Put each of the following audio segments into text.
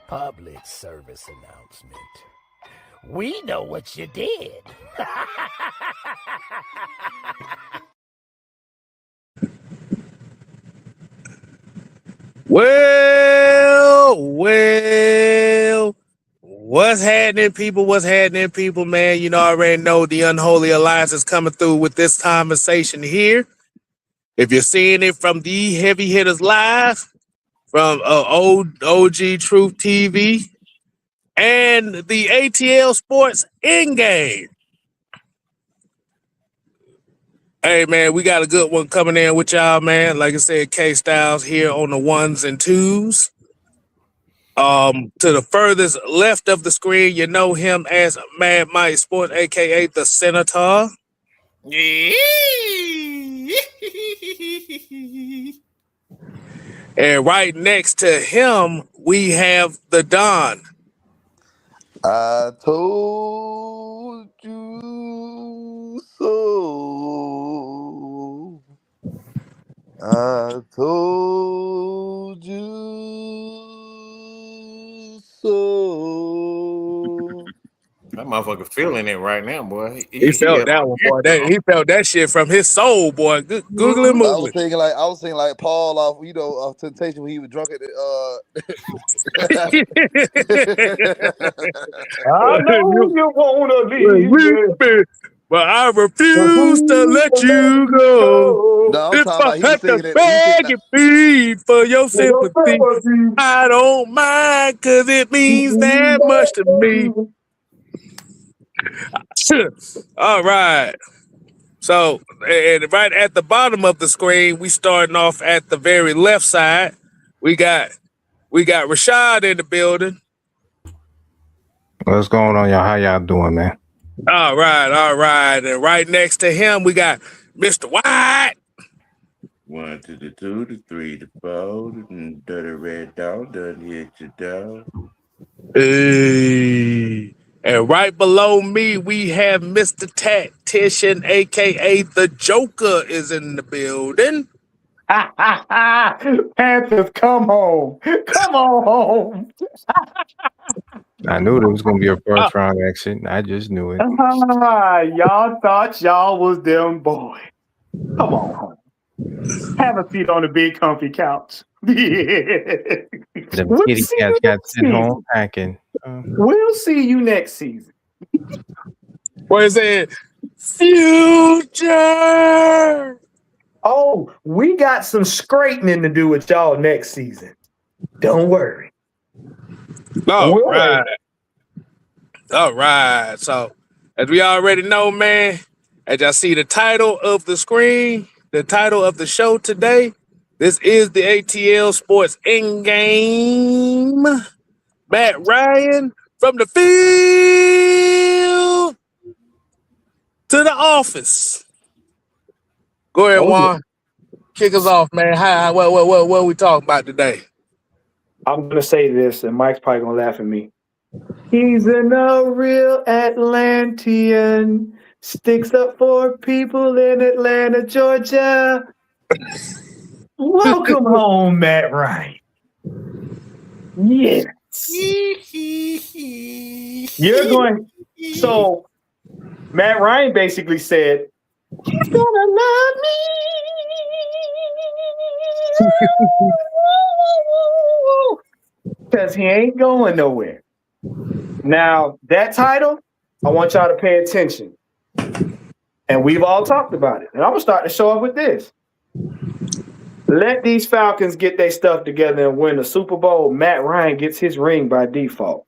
Public service announcement. We know what you did. Well, what's happening, people? What's happening, people, man? You know, I already know the Unholy Alliance is coming through with this conversation here. If you're seeing it from the Heavy Hitters Live, from OG Truth TV, and the ATL Sports in-game. Hey, man, we got a good one coming in with y'all, man. Like I said, K-Styles here on the ones and twos. To the furthest left of the screen, you know him as Mad Mike Sports, a.k.a. the Senator. And right next to him, we have the Don. I told you so. I told you so. That motherfucker feeling it right now, boy. He felt that one, boy. He felt that shit from his soul, boy. Google it, I move was thinking like Paul off Temptation when he was drunk at the I know you wanna leave me, but I refuse to let you go. No, I'm If talking I about he was have to singing it. beg and plead for your sympathy, I don't mind, cause it means that much to me. All right. So, and right at the bottom of the screen, we starting off at the very left side. We got Rashad in the building. What's going on, y'all? How y'all doing, man? All right. And right next to him, we got Mr. White. 1 to the 2 to 3 to 4 and dirty red dog done hit your dog. Hey. And right below me, we have Mr. Tactician, a.k.a. the Joker, is in the building. Panthers, come home. Come on home. I knew there was going to be a first round exit. I just knew it. Y'all thought y'all was them boys. Come on home. Have a seat on the big comfy couch. The kitty cats got sent home packing. We'll see you next season. What is it? Future. Oh, we got some straightening to do with y'all next season. Don't worry. All right. So, as we already know, man, as y'all see the title of the screen, the title of the show today, this is the ATL Sports in-game. Matt Ryan from the field to the office. Go ahead, Juan. Kick us off, man. What are we talking about today? I'm gonna say this, and Mike's probably gonna laugh at me. He's a real Atlantean. Sticks up for people in Atlanta, Georgia. Welcome home, Matt Ryan. Yes. You're going. So, Matt Ryan basically said, he's gonna love me. Because he ain't going nowhere. Now, that title, I want y'all to pay attention. And we've all talked about it. And I'm going to start the show off with this. Let these Falcons get their stuff together and win the Super Bowl. Matt Ryan gets his ring by default.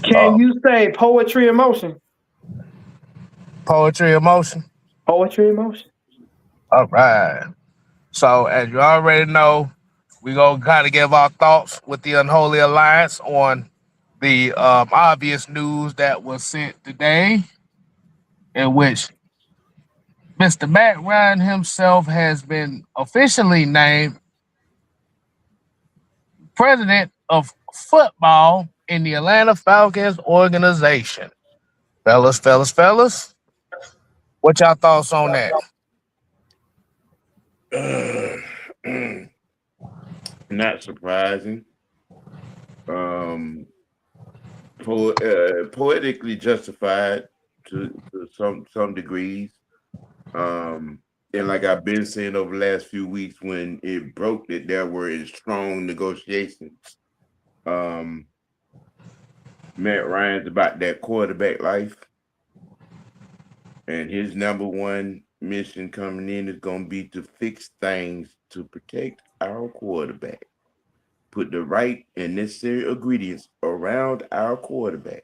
Can you say poetry in motion? Poetry in motion? Poetry in motion. All right. So, as you already know, we're going to kind of give our thoughts with the Unholy Alliance on the obvious news that was sent today, in which Mr. Matt Ryan himself has been officially named president of football in the Atlanta Falcons organization. Fellas, what y'all thoughts on that? Not surprising. Um, poetically justified to some degrees. Um, and like I've been saying over the last few weeks, when it broke that there were strong negotiations. Um, Matt Ryan's about that quarterback life, and his number one mission coming in is going to be to fix things to protect our quarterback. Put the right and necessary ingredients around our quarterback.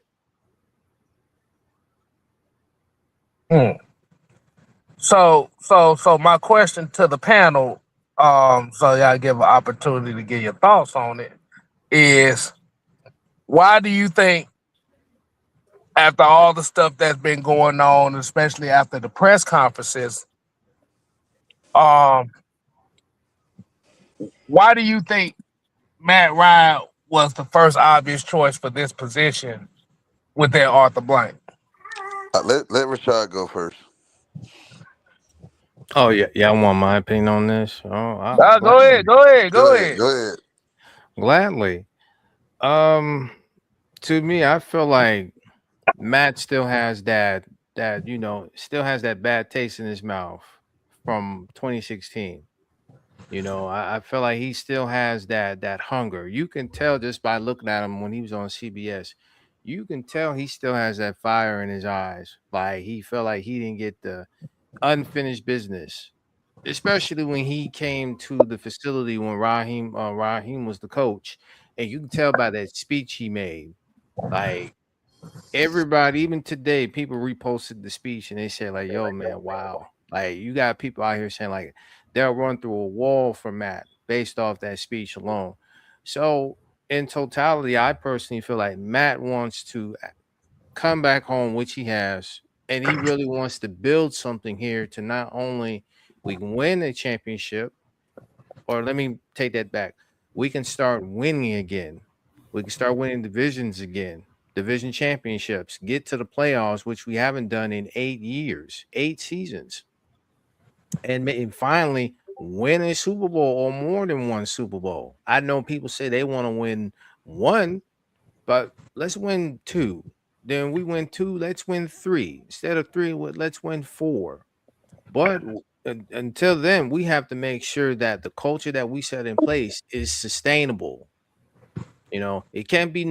So my question to the panel, so y'all give an opportunity to get your thoughts on it, is why do you think after all the stuff that's been going on, especially after the press conferences, um, why do you think Matt Ryan was the first obvious choice for this position with that Arthur Blank? Let Rashad go first. Oh yeah, yeah. I want my opinion on this. Oh, Go ahead, go ahead. Go ahead. gladly. Um, to me, I feel like Matt still has still has that bad taste in his mouth from 2016. I feel like he still has that hunger. You can tell just by looking at him when he was on CBS. You can tell he still has that fire in his eyes. Like he felt like he didn't get the unfinished business, especially when he came to the facility when Raheem was the coach, and you can tell by that speech he made. Like everybody, even today, people reposted the speech and they said like, "Yo, man, wow!" Like you got people out here saying like they'll run through a wall for Matt based off that speech alone. So in totality, I personally feel like Matt wants to come back home, which he has, and he really wants to build something here to not only we can win a championship, or let me take that back, we can start winning again. We can start winning divisions again, division championships, get to the playoffs, which we haven't done in 8 years, 8 seasons, and finally win a Super Bowl or more than one Super Bowl. I know people say they want to win one, but let's win 2. Then we win 2, let's win 3. Instead of 3, let's win 4. But until then, we have to make sure that the culture that we set in place is sustainable. It can't be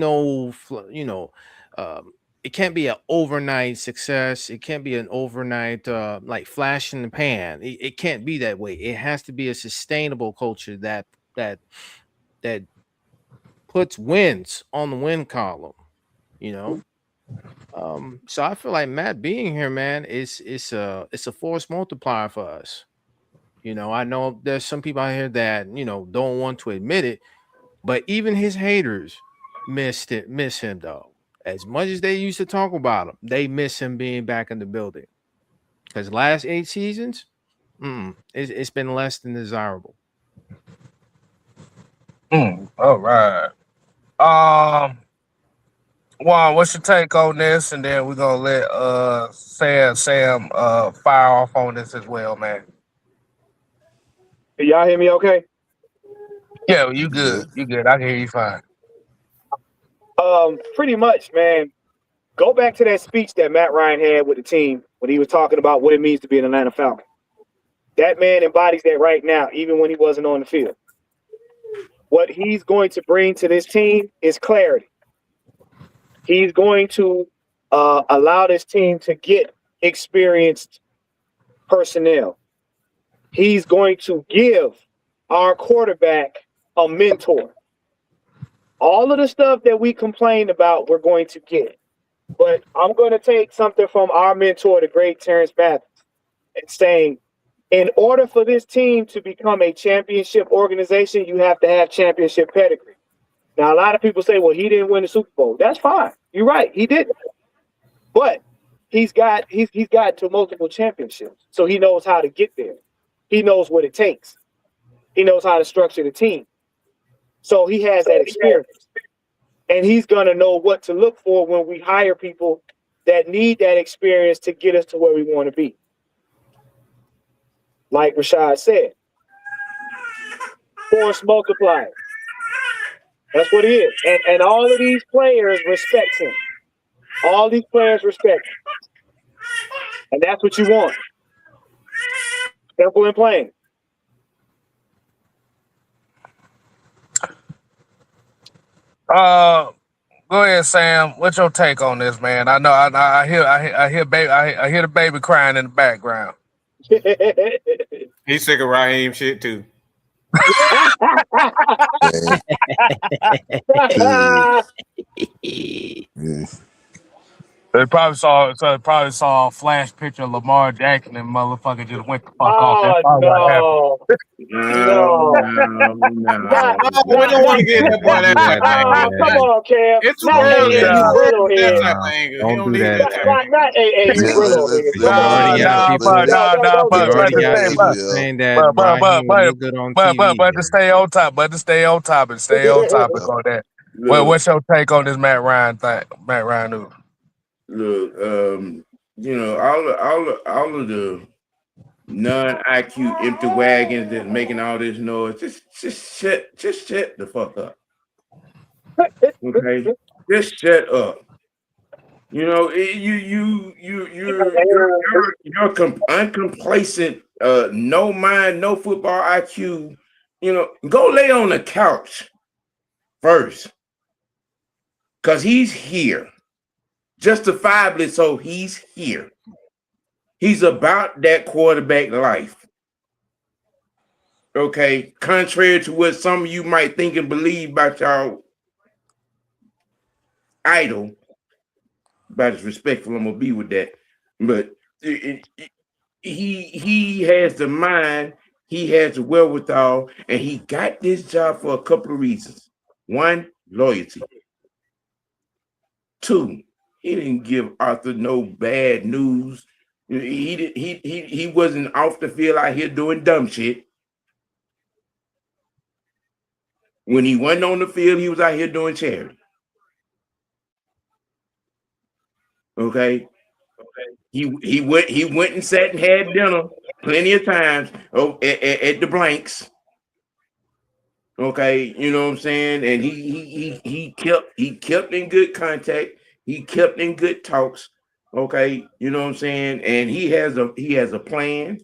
it can't be an overnight success. It can't be an overnight like flash in the pan. It can't be that way. It has to be a sustainable culture that that puts wins on the win column. You know, so I feel like Matt being here, man, it's a force multiplier for us. I know there's some people out here that don't want to admit it, but even his haters miss him though. As much as they used to talk about him, they miss him being back in the building. Because last 8 seasons, it's been less than desirable. All right. Juan, what's your take on this? And then we're gonna let Sam fire off on this as well, man. Can y'all hear me okay? Yeah, you good. You good. I can hear you fine. Pretty much, man. Go back to that speech that Matt Ryan had with the team when he was talking about what it means to be an Atlanta Falcon. That man embodies that right now, even when he wasn't on the field. What he's going to bring to this team is clarity. He's going to allow this team to get experienced personnel. He's going to give our quarterback a mentor. All of the stuff that we complained about, we're going to get. But I'm going to take something from our mentor, the great Terrence Mathis, and saying, in order for this team to become a championship organization, you have to have championship pedigree. Now, a lot of people say, well, he didn't win the Super Bowl. That's fine. You're right. He didn't. But he's got to multiple championships. So he knows how to get there. He knows what it takes. He knows how to structure the team. So he has that experience. And he's going to know what to look for when we hire people that need that experience to get us to where we want to be. Like Rashad said, force multiplier. That's what he is. And all of these players respect him. All these players respect him. And that's what you want. Simple and plain. Go ahead, Sam. What's your take on this, man? I know I hear the baby crying in the background. He's sick of Raheem shit too. They probably saw a flash picture of Lamar Jackson and motherfucker just went the fuck off. That's no. No. We don't want to get that boy that type of angle. Come on, Cam. It's not AAU Brillo here. That type of angle. Don't do that. Not AAU Brillo here. We already got people saying that Raheem look good on TV. But to stay on top on that. Well, what's your take on this Matt Ryan thing? Matt Ryan news. Look, all of the non-IQ empty wagons that's making all this noise, just shut the fuck up. Okay, just shut up. You're uncomplacent, no mind, no football IQ. Go lay on the couch first, cause he's here. Justifiably so, he's here. He's about that quarterback life. Okay, contrary to what some of you might think and believe about y'all idol. About as respectful I'm gonna be with that, but he has the mind, he has the wherewithal, and he got this job for a couple of reasons. One, loyalty. Two, he didn't give Arthur no bad news. He wasn't off the field out here doing dumb shit. When he wasn't on the field, he was out here doing charity. Okay. He went and sat and had dinner plenty of times at the Blanks. Okay, you know what I'm saying? And he kept in good contact. He kept in good talks. Okay, you know what I'm saying? And he has a plan,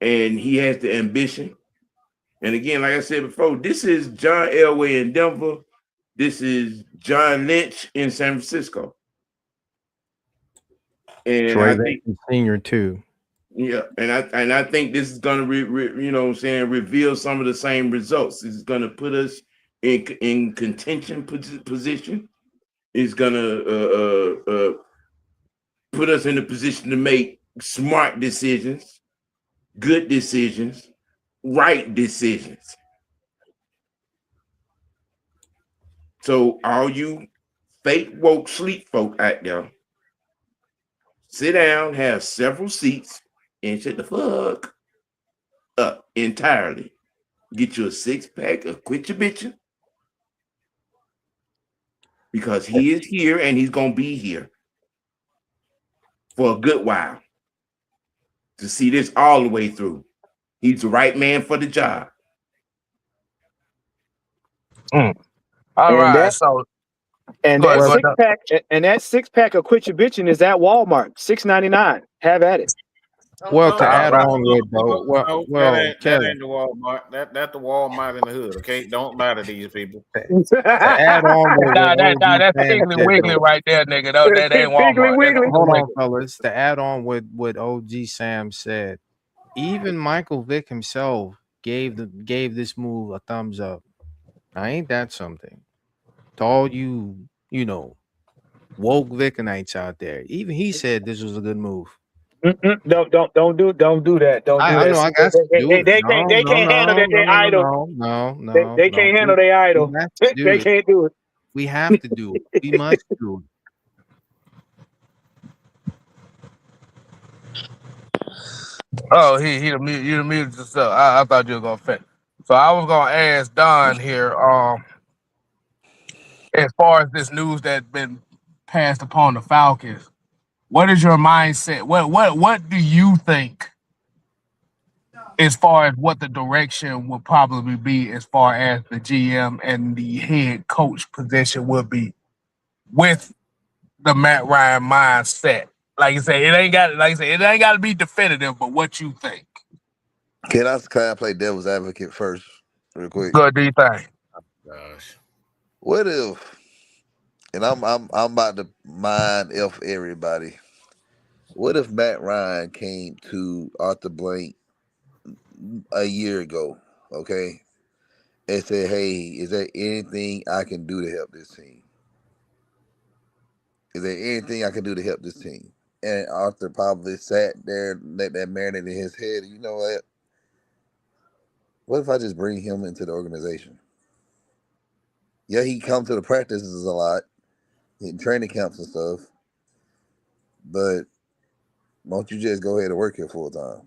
and he has the ambition. And again, like I said before, this is John Elway in Denver. This is John Lynch in San Francisco. And Troy I think Senior too. Yeah, and I think this is going to reveal some of the same results. This is going to put us in contention position. It's going to put us in a position to make smart decisions, good decisions, right decisions. So all you fake woke sleep folk out there, sit down, have several seats, and shut the fuck up entirely. Get you a 6-pack of quit your bitching, because he is here and he's gonna be here for a good while to see this all the way through. He's the right man for the job. All right, so and that 6-pack of quit your bitching is at Walmart, $6.99. Have at it. Well, to add on with though, that ain't the Walmart. That's the Walmart in the hood. Okay, don't lie to these people. To add on with that's Piggly Wiggly right there, nigga. No, that ain't Walmart. Hold on, fellas. To add on with what OG Sam said, even Michael Vick himself gave this move a thumbs up. Now, ain't that something? To all you woke Vickinites out there, even he said this was a good move. Don't do that. I know. I got they can't handle that. Their idol. No. They can't handle their idol. They can't do it. We have to do it. We must do it. Oh, you muted yourself. I thought you were gonna fit. So I was gonna ask Don here. As far as this news that's been passed upon the Falcons, what is your mindset? What do you think as far as what the direction would probably be as far as the GM and the head coach position would be with the Matt Ryan mindset. Like I said, it ain't got to be definitive, but what you think? Can I play devil's advocate first, real quick? Good, do you think? Gosh. What if? And I'm about to mind F everybody. What if Matt Ryan came to Arthur Blank a year ago, okay, and said, "Hey, is there anything I can do to help this team? Is there anything I can do to help this team?" And Arthur probably sat there, let that marinate in his head. You know what? What if I just bring him into the organization? Yeah, he come to the practices a lot, in training camps and stuff, but won't you just go ahead and work here full time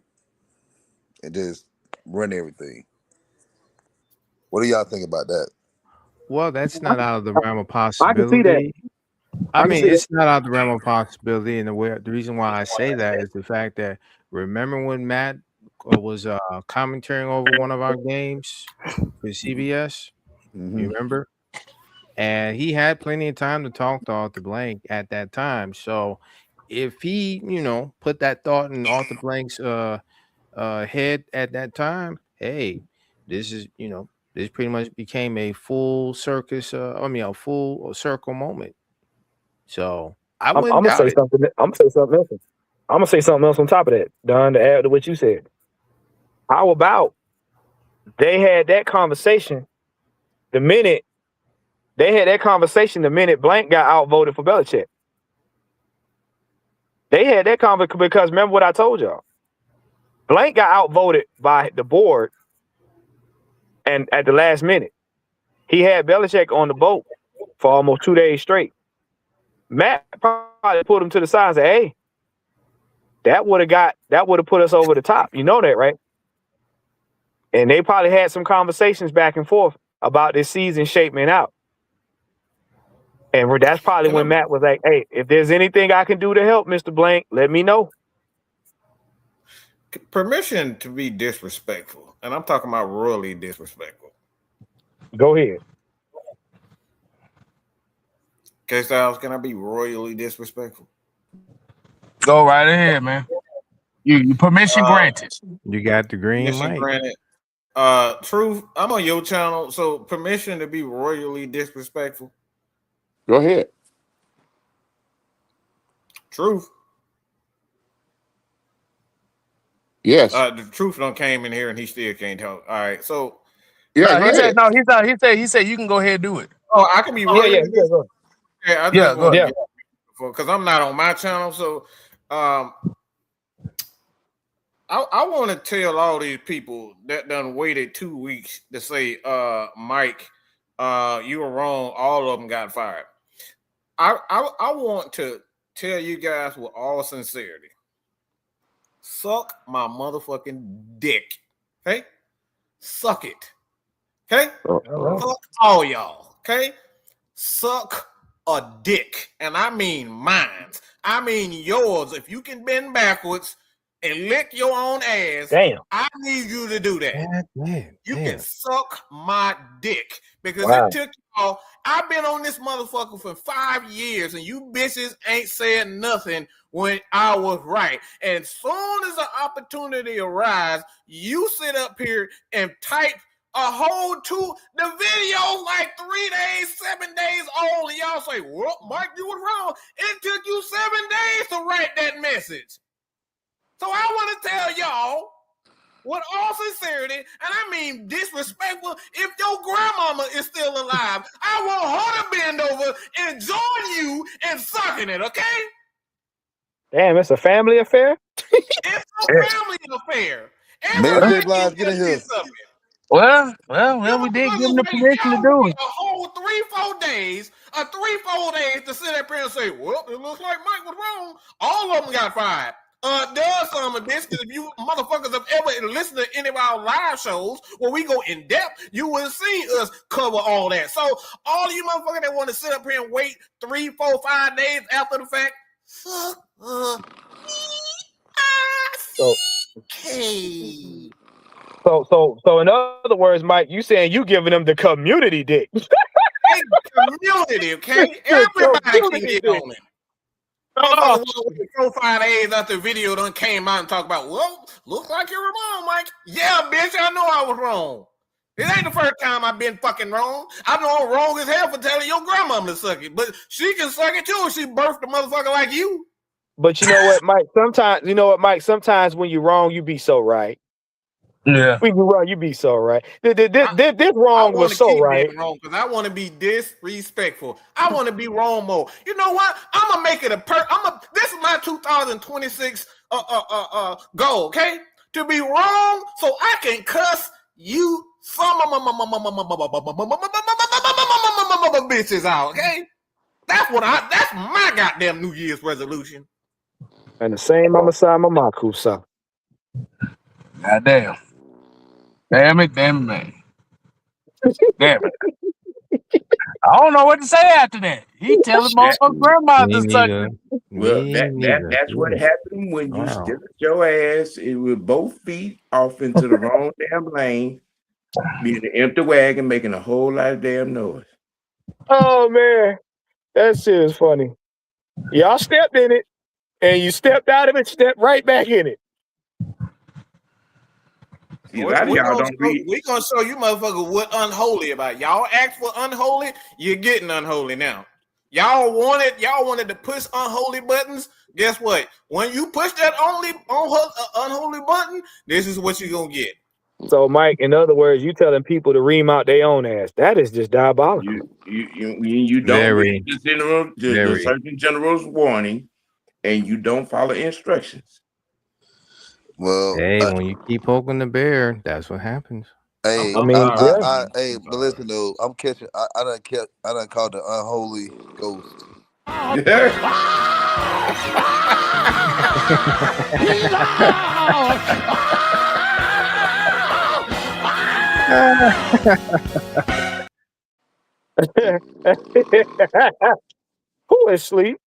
and just run everything? What do y'all think about that? Well, that's not out of the realm of I can see that. possibility. I mean, it's not out of the realm of possibility, and the reason why I say that is the fact that remember when Matt was commentating over one of our games with CBS? You remember? And he had plenty of time to talk to Arthur Blank at that time. So if he, put that thought in Arthur Blank's head at that time, hey, this is, this pretty much became a full circus. A full circle moment. So I wouldn't I'm gonna say doubt it. something. I'm gonna say something else. I'm gonna say something else on top of that, Don, to add to what you said. How about they had that conversation the minute Blank got outvoted for Belichick? They had that conversation because remember what I told y'all. Blank got outvoted by the board, and at the last minute, he had Belichick on the boat for almost 2 days straight. Matt probably put him to the side and said, "Hey, that would have put us over the top. You know that, right?" And they probably had some conversations back and forth about this season shaping out. And that's probably when Matt was like, "Hey, if there's anything I can do to help, Mr. Blank, let me know." Permission to be disrespectful, and I'm talking about royally disrespectful. Go ahead. Okay, Styles, can I be royally disrespectful? Go right ahead, man. You permission granted. You got the green Permission light. granted. Truth, I'm on your channel, so permission to be royally disrespectful. Go ahead. Truth. Yes. The truth don't came in here and he still can't talk. All right, so Yeah. He said you can go ahead and do it. oh, I can be royally Disrespectful. I just Yeah, want go to because I'm not on my channel, so I want to tell all these people that done waited 2 weeks to say, Mike, you were wrong. All of them got fired. I want to tell you guys with all sincerity, suck my motherfucking dick. Okay? Suck it. Okay? Fuck all y'all. Okay? Suck a dick. And I mean mine. I mean yours. If you can bend backwards and lick your own ass, Damn. I need you to do that. You can suck my dick because Wow. it took y'all. I've been on this motherfucker for 5 years and you bitches ain't said nothing when I was right. And soon as an opportunity arises, you sit up here and type a whole the video like 3 days, 7 days old, and y'all say, well, Mark, you were wrong. It took you 7 days to write that message. So I want to tell y'all, with all sincerity, and I mean disrespectful, if your grandmama is still alive, I want her to bend over and join you in sucking it, okay? Damn, it's a family affair? It's a family affair. Mary J. Blige, get in here. Well, we did give him the permission to do it. A whole 3-4 days to sit up here and say, well, it looks like Mike was wrong. All of them got fired. Does some of this, because if you motherfuckers have ever listened to any of our live shows where we go in depth, you will see us cover all that. So all of you motherfuckers that want to sit up here and wait 3, 4, 5 days after the fact, suck So, okay. So in other words, Mike, you saying you giving them the community dick. Community, okay? Everybody can get on it. Motherfuckers with the profile A's after the video done came out and talk about, well, looks like you're wrong, Mike. Yeah, bitch, I know I was wrong. It ain't the first time I've been fucking wrong. I know I'm wrong as hell for telling your grandmama to suck it, but she can suck it too if she birthed a motherfucker like you. But you know what, Mike? Sometimes when you're wrong, you be so right. Yeah. When you're wrong, you be so right. This wrong was so right. Wrong because I want to be disrespectful. I want to be wrong more. You know what? I'm gonna make it this is my 2026 goal, okay? To be wrong so I can cuss you some bitches out, okay? That's my goddamn New Year's resolution. And the same Mama Sama Makusa. Goddamn. Damn it, man. Damn it. I don't know what to say after that. He telling motherfucking grandma to suck it. Well, that's what happened when you stepped your ass with both feet off into the wrong damn lane, being an empty wagon, making a whole lot of damn noise. Oh man, that shit is funny. Y'all stepped in it, and you stepped out of it, stepped right back in it. We're gonna show you motherfuckers what unholy about. Y'all ask for unholy, you're getting unholy now. Y'all wanted to push unholy buttons. Guess what? When you push that unholy button, this is what you're gonna get. So, Mike, in other words, you telling people to ream out their own ass. That is just diabolical. You don't read the Surgeon General's warning, and you don't follow instructions. Well, hey, when you keep poking the bear, that's what happens. Hey, but listen though, I'm catching. I done called the unholy ghost. Who is asleep?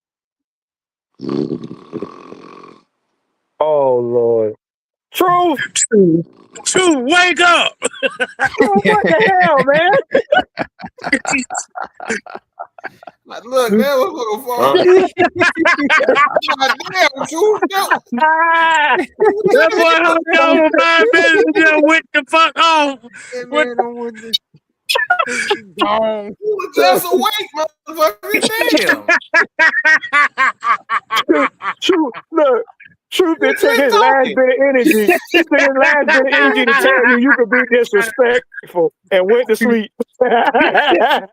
Oh Lord. Truth, wake up! What the hell, man? Look, that was That boy hung over 5 minutes and just went the fuck off. You were just awake, motherfucker. Damn. Truth that took his last bit of energy. He took his last bit of energy to tell you could be disrespectful and went to sleep. That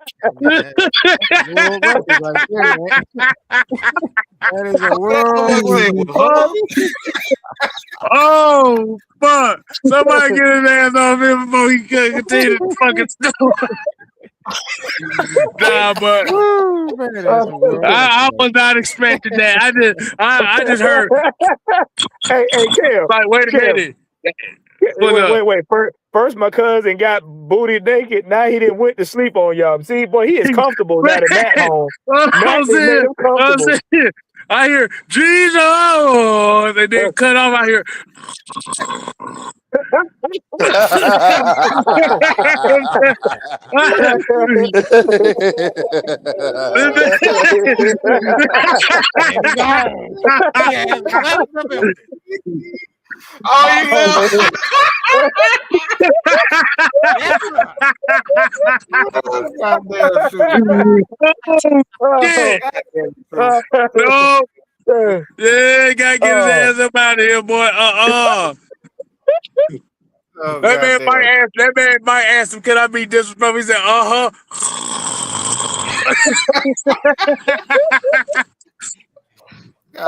is a world. Oh, fuck. Somebody get his ass off him before he could continue the fucking story. Nah, but I was not expecting that. I just heard. Hey, Kim. Like, wait a minute. Wait. First, my cousin got booty naked. Now he didn't went to sleep on y'all. See, boy, he is comfortable now at home. I hear Jesus, and then cut off. I hear. No. Yeah, gotta get his ass up out of here, boy. That man might ask him, can I be disrespectful? He said, man. I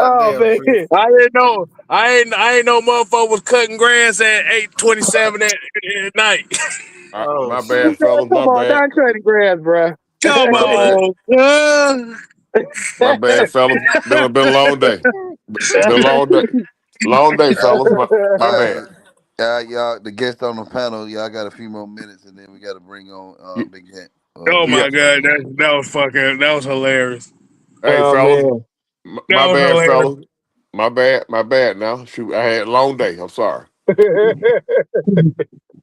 didn't know. I ain't know motherfucker was cutting grass at 8:27 at night. My bad, fellas. My bad. Not cutting grass, bro. Come on. My bad, fellas. Been a long day. Long day, fellas. My bad. Y'all, the guest on the panel, y'all got a few more minutes, and then we got to bring on Big Hint. Oh my God, that was hilarious. Hey, fellas. My bad, fellas. My bad. Now, shoot, I had a long day. I'm sorry.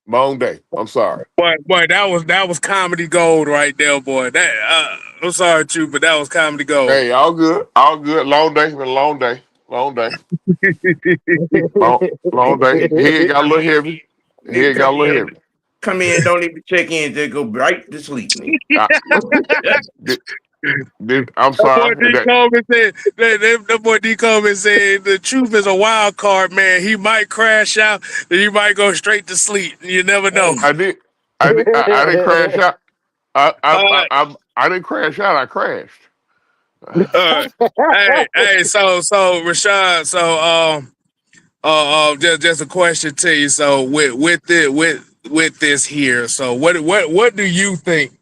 Long day. I'm sorry. Boy, that was comedy gold right there, boy. That I'm sorry, too, but that was comedy gold. Hey, all good. All good. Long day. Been a long day. Long day. Long day. Head got a little heavy. Nigga Head got a little heavy. come in, don't even check in, just go right to sleep, nigga. I'm That boy sorry. D. Coleman said that boy D. Coleman said the truth is a wild card, man. He might crash out, and he might go straight to sleep. You never know. I didn't crash out. Uh, I didn't crash out. I crashed. hey, so Rashad, just a question to you. So with this here, so what do you think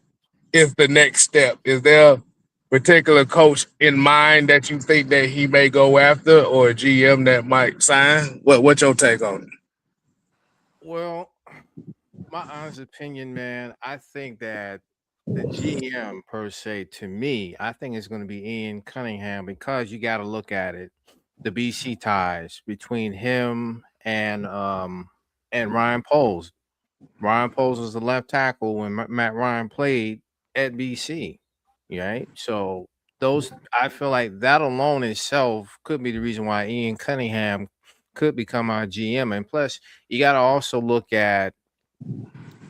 is the next step? Is there a particular coach in mind that you think that he may go after, or a GM that might sign? What's your take on it? Well, my honest opinion, man, I think that the GM per se, to me, I think it's going to be Ian Cunningham because you got to look at it, the BC ties between him and Ryan Poles. Ryan Poles was the left tackle when Matt Ryan played at BC, right? So those, I feel like that alone itself could be the reason why Ian Cunningham could become our GM. And plus, you got to also look at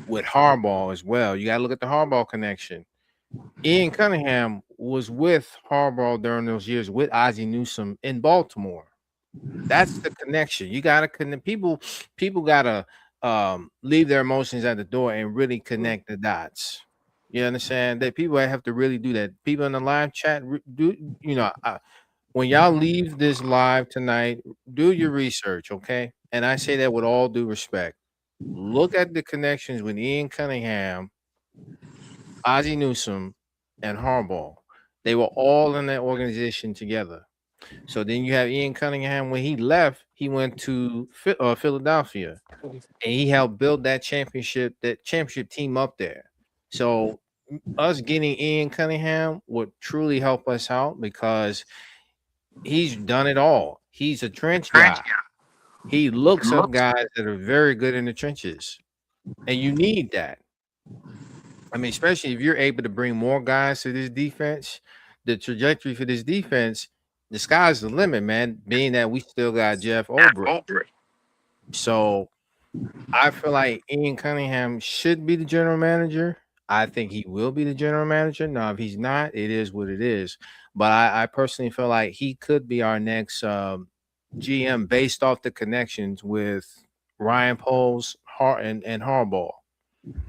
with Harbaugh as well. You got to look at the Harbaugh connection. Ian Cunningham was with Harbaugh during those years with Ozzie Newsome in Baltimore. That's the connection. You got to connect. People got to leave their emotions at the door and really connect the dots. You understand that people have to really do that. People in the live chat do. When y'all leave this live tonight, do your research, okay? And I say that with all due respect. Look at the connections with Ian Cunningham, Ozzie Newsome, and Harbaugh. They were all in that organization together. So then you have Ian Cunningham. When he left, he went to Philadelphia, and he helped build that championship team up there. So us getting Ian Cunningham would truly help us out because he's done it all. He's a trench guy. He looks up guys that are very good in the trenches, and you need that. I mean, especially if you're able to bring more guys to this defense, the trajectory for this defense, the sky's the limit, man. Being that we still got Jeff Ulbrich. So I feel like Ian Cunningham should be the general manager. I think he will be the general manager. Now, if he's not, it is what it is. But I personally feel like he could be our next GM based off the connections with Ryan Poles and Harbaugh.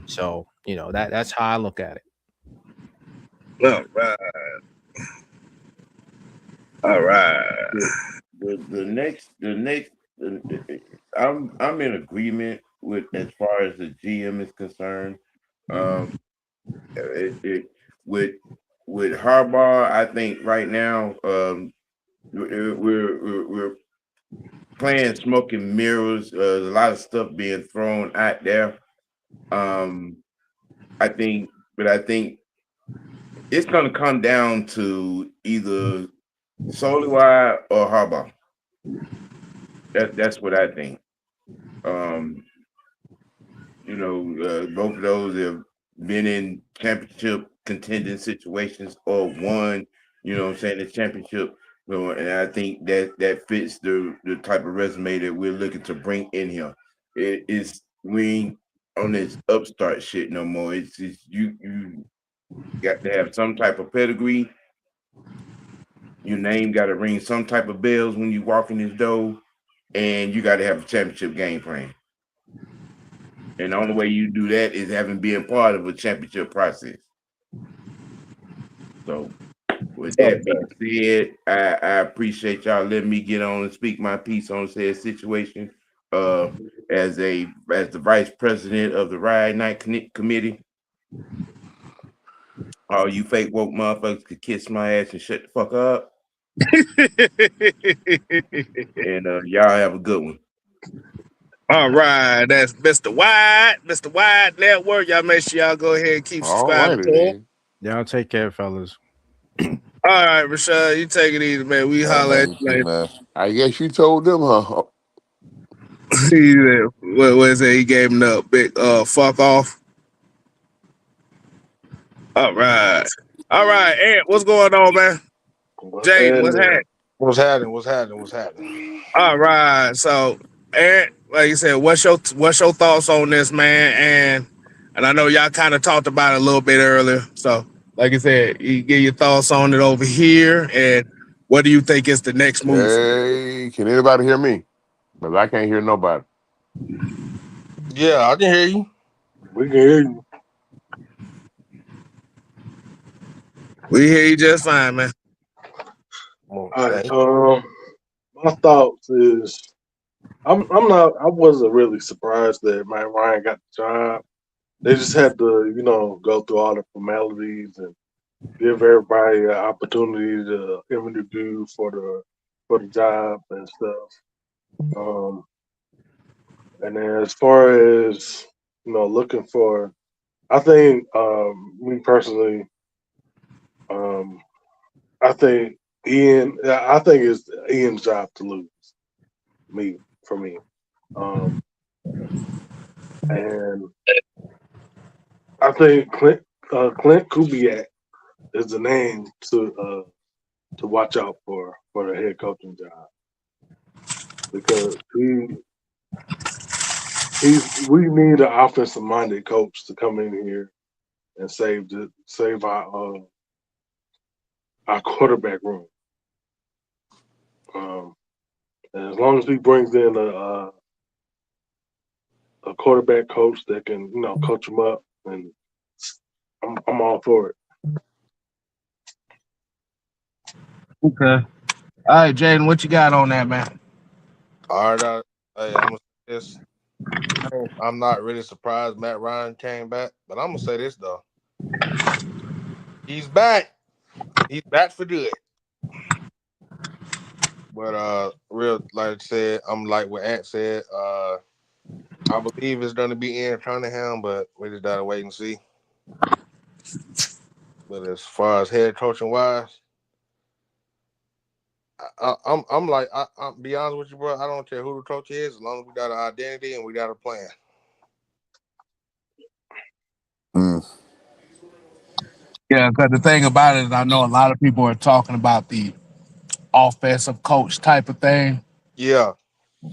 So, that's how I look at it. All right. The next, I'm in agreement with as far as the GM is concerned. With Harbaugh, I think right now we're playing smoke and mirrors. There's a lot of stuff being thrown out there. I think it's going to come down to either Solewide or Harbaugh. That's what I think. Both of those have been in championship contending situations or won, the championship. And I think that fits the type of resume that we're looking to bring in here. We ain't on this upstart shit no more. It's just you got to have some type of pedigree. Your name got to ring some type of bells when you walk in this door, and you got to have a championship game plan. And the only way you do that is having been part of a championship process. So, with that being said, I appreciate y'all letting me get on and speak my piece on said situation. As the vice president of the Ride Night Committee, all you fake woke motherfuckers could kiss my ass and shut the fuck up. And y'all have a good one. All right, that's Mr. Wide Network. Y'all make sure y'all go ahead and keep subscribing to him. Y'all take care, fellas. All right, Rashad, you take it easy, man. We holler at you later. Man. I guess you told them, huh? What was it? He gave him the big fuck off. All right. All right, Ant, what's going on, man? What's Jaden, what's happening? happening? What's happening? What's happening? What's happening? All right. So, Ant, like you said, what's your thoughts on this, man? And I know y'all kind of talked about it a little bit earlier. So, like I said, you get your thoughts on it over here, and what do you think is the next move from here? Hey, can anybody hear me? Because I can't hear nobody. Yeah, I can hear you. We can hear you. We hear you just fine, man. All right. My thoughts is I wasn't really surprised that Matt Ryan got the job. They just had to, go through all the formalities and give everybody an opportunity to interview for the job and stuff. And then as far as looking for, I think me personally, um, I think I think it's Ian's job to lose. For me, um, and I think Clint Kubiak is the name to watch out for the head coaching job because we need an offensive minded coach to come in here and save our quarterback room. Um, and as long as he brings in a quarterback coach that can coach him up, and I'm all for it. Okay. All right, Jaden, what you got on that, man? All right, hey, I'm gonna say this. I'm not really surprised Matt Ryan came back, but I'm gonna say this though. He's back. He's back for good. But real like I said, I'm like what Ant said. I believe it's gonna be Ian Cunningham, but we just gotta wait and see. But as far as head coaching wise, I'm like I'm be honest with you, bro. I don't care who the coach is, as long as we got an identity and we got a plan. Mm. Yeah, because the thing about it is, I know a lot of people are talking about the offensive coach type of thing, Yeah,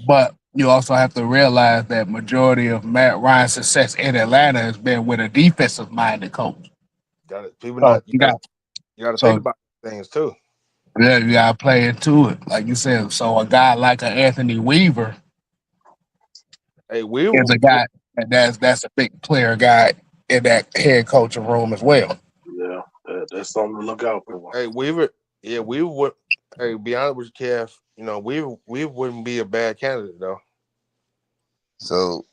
but you also have to realize that majority of Matt Ryan's success in Atlanta has been with a defensive minded coach. got it. People So not you gotta think so about things too. yeah, you gotta play into it, like you said. So a guy like an Anthony Weaver Hey, is a guy that's a big player guy in that head coaching room as well. Yeah, that's something to look out for. Hey, Weaver. Yeah, we would. Hey, be honest with you, Kev. We wouldn't be a bad candidate though. So,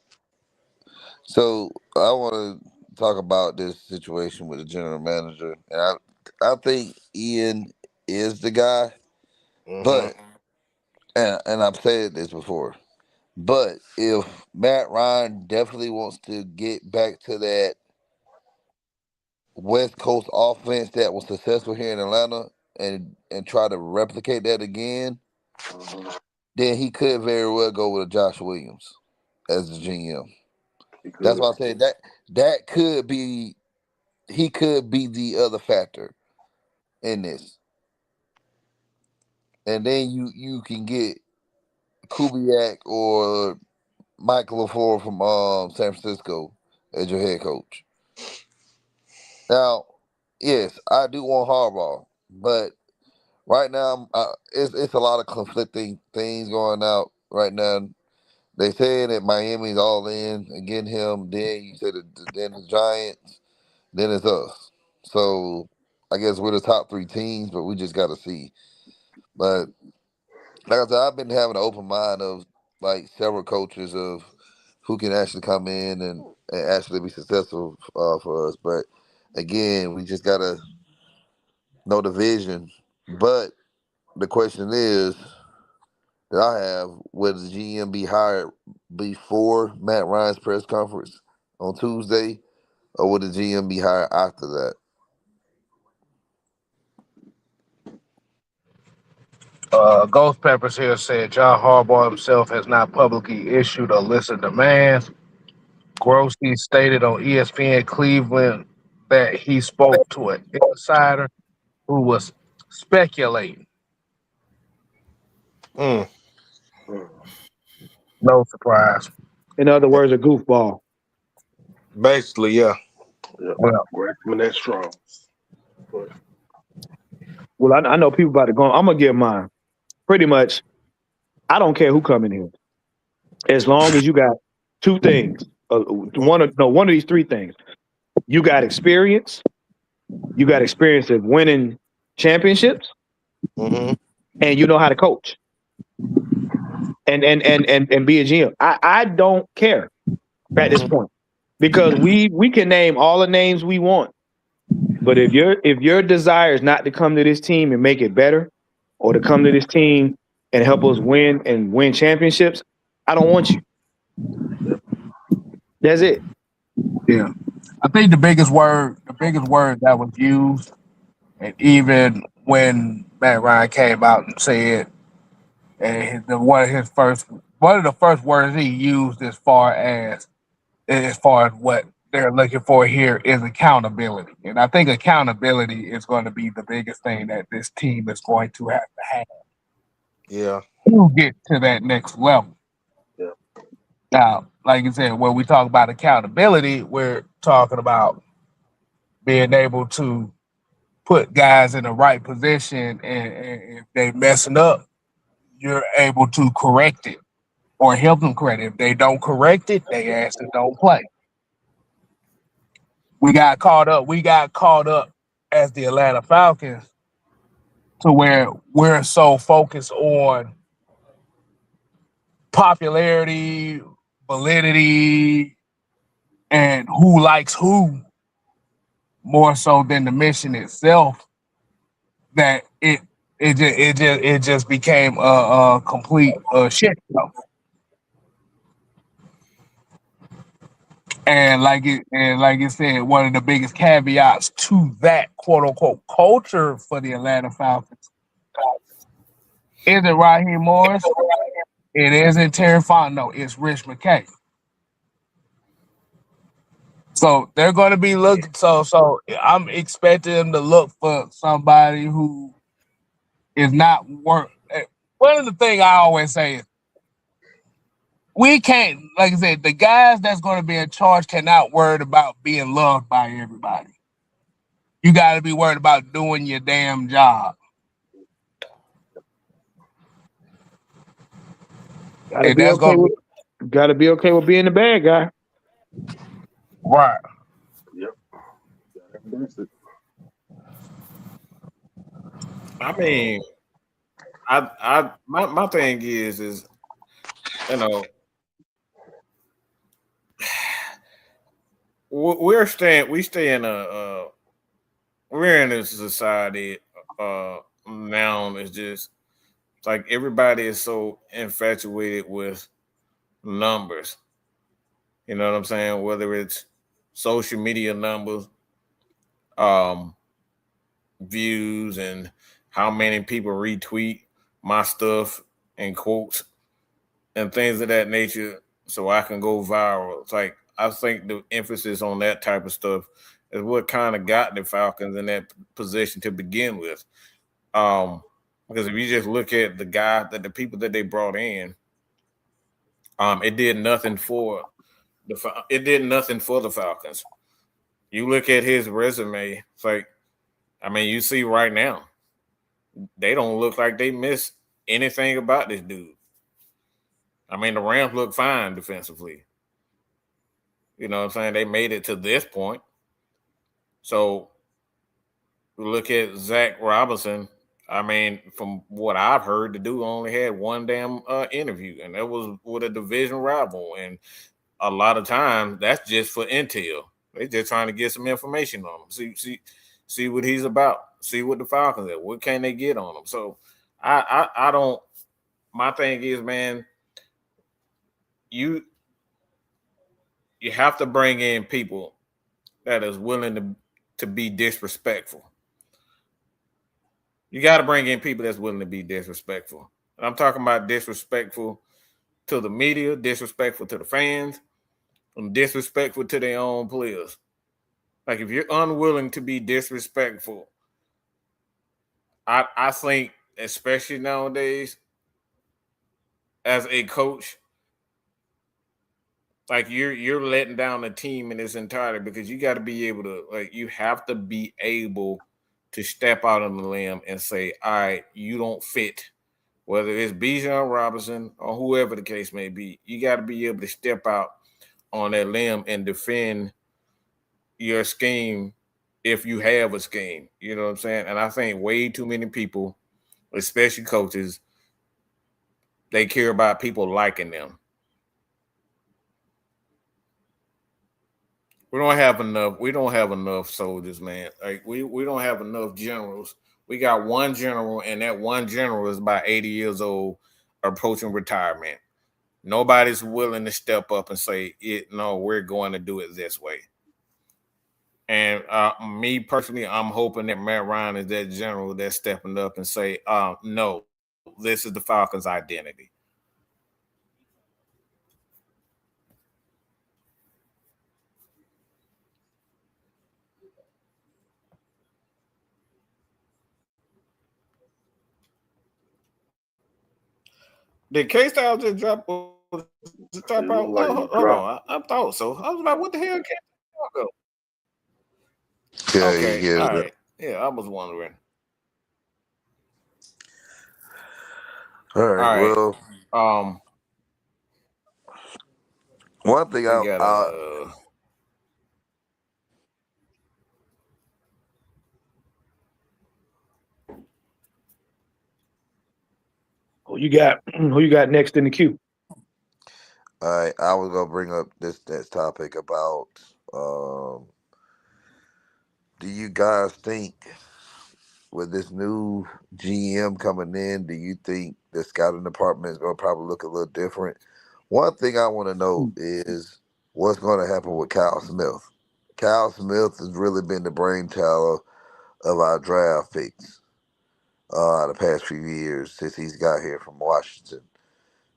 so I want to talk about this situation with the general manager, and I think Ian is the guy, Mm-hmm. but and I've said this before, but if Matt Ryan definitely wants to get back to that West Coast offense that was successful here in Atlanta and try to replicate that again, Uh-huh. then he could very well go with Josh Williams as the GM. He That's could. why I say that could be he could be the other factor in this. And then you can get Kubiak or Mike LaFleur from San Francisco as your head coach. Now, yes, I do want Harbaugh, but right now it's a lot of conflicting things going out right now. They saying that Miami's all in and getting him. Then you said then the Giants. Then it's us. So I guess we're the top three teams, but we just got to see. But like I said, I've been having an open mind of like several coaches of who can actually come in and actually be successful for us. But again, we just got to know the vision. But the question is that I have, would the GM be hired before Matt Ryan's press conference on Tuesday, or would the GM be hired after that? Ghost Peppers here said John Harbaugh himself has not publicly issued a list of demands. Grossi stated on ESPN Cleveland that he spoke to an insider who was speculating. Mm. No surprise. In other words, a goofball. Basically, yeah. Well, Recommend that strong. Well, I know people about to go. I'm gonna give mine. Pretty much, I don't care who come in here, as long as you got two things. One of these three things. You got experience. You got experience of winning championships, and you know how to coach. And be a GM. I don't care at this point because we can name all the names we want, but if your desire is not to come to this team and make it better, or to come to this team and help us win championships, I don't want you. That's it. yeah. I think the biggest word that was used, and even when Matt Ryan came out and said, and one of the first words he used as far as what they're looking for here is accountability. And I think accountability is going to be the biggest thing that this team is going to have Yeah. to get to that next level. Yeah. Now, like I said, when we talk about accountability, we're talking about being able to put guys in the right position, and if they messing up, you're able to correct it or help them correct it. If they don't correct it, they actually don't play. We got caught up as the Atlanta Falcons to where we're so focused on popularity, validity, and who likes who more so than the mission itself, that it just became a complete shit show. And like it said, one of the biggest caveats to that quote unquote culture for the Atlanta Falcons isn't Raheem Morris, it isn't Terry Fontenot, it's Rich McKay. So they're going to be looking. So I'm expecting them to look for somebody who is not work. One of the things I always say is we can't, like I said, the guys that's going to be in charge cannot worry about being loved by everybody. You got to be worried about doing your damn job. Gotta be okay with being the bad guy. Right. Yep. I mean, my thing is you know, we stay in we're in a society now. It's like everybody is so infatuated with numbers. You know what I'm saying? Whether it's social media numbers, views, and how many people retweet my stuff and quotes and things of that nature, so I can go viral. It's like I think the emphasis on that type of stuff is what kind of got the Falcons in that position to begin with. Because if you just look at the people that they brought in, it did nothing for the Falcons. You look at his resume, it's like, I mean, you see right now, they don't look like they miss anything about this dude. I mean, the Rams look fine defensively. You know what I'm saying? They made it to this point. So look at Zach Robinson. I mean, from what I've heard, the dude only had one damn interview, and that was with a division rival. And a lot of times, that's just for intel. They're just trying to get some information on him. See what he's about. See what the Falcons are. What can they get on him? So I don't. My thing is, man, you have to bring in people that is willing to be disrespectful. You got to bring in people that's willing to be disrespectful. And I'm talking about disrespectful to the media, disrespectful to the fans, and disrespectful to their own players. Like if you're unwilling to be disrespectful, I think, especially nowadays, as a coach, like you're letting down the team in its entirety because you got to be able to, like, you have to be able to step out on the limb and say, all right, you don't fit, whether it's Bijan Robinson or whoever the case may be. You got to be able to step out on that limb and defend your scheme if you have a scheme. You know what I'm saying? And I think way too many people, especially coaches, they care about people liking them. We don't have enough. We don't have enough soldiers, man. Like we don't have enough generals. We got one general, and that one general is about 80 years old, approaching retirement. Nobody's willing to step up and say, no, we're going to do it this way. And me personally, I'm hoping that Matt Ryan is that general that's stepping up and say, no, this is the Falcons' identity. Did K Styles just drop out? Like Hold on. I thought so. I was like, what the hell? K Styles go? Yeah, Okay, yeah. all right. Yeah, I was wondering. All right. All right. Well, one thing We got Who you got next in the queue? I was gonna bring up this topic about do you guys think with this new GM coming in, do you think the scouting department is gonna probably look a little different? One thing I want to know is what's going to happen with Kyle Smith. Kyle Smith has really been the brainchild of our draft picks the past few years since he's got here from Washington.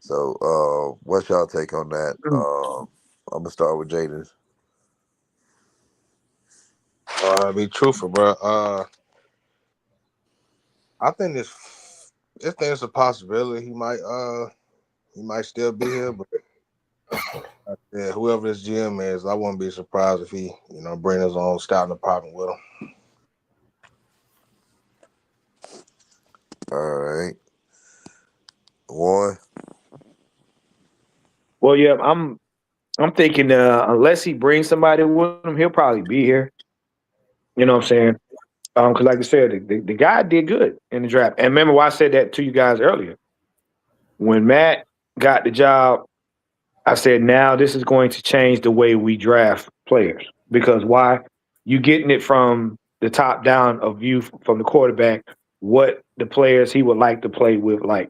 So, what's y'all take on that? I'm gonna start with Jaden. Be truthful, bro. I think it's a possibility he might still be here, but yeah, whoever this GM is, I wouldn't be surprised if he, bring his own scouting department with him. All right, one. Well, yeah, I'm thinking unless he brings somebody with him, he'll probably be here. You know what I'm saying? Because like I said, the guy did good in the draft. And remember why I said that to you guys earlier. When Matt got the job, I said, now this is going to change the way we draft players. Because why? You getting it from the top down of view from the quarterback, what the players he would like to play with, like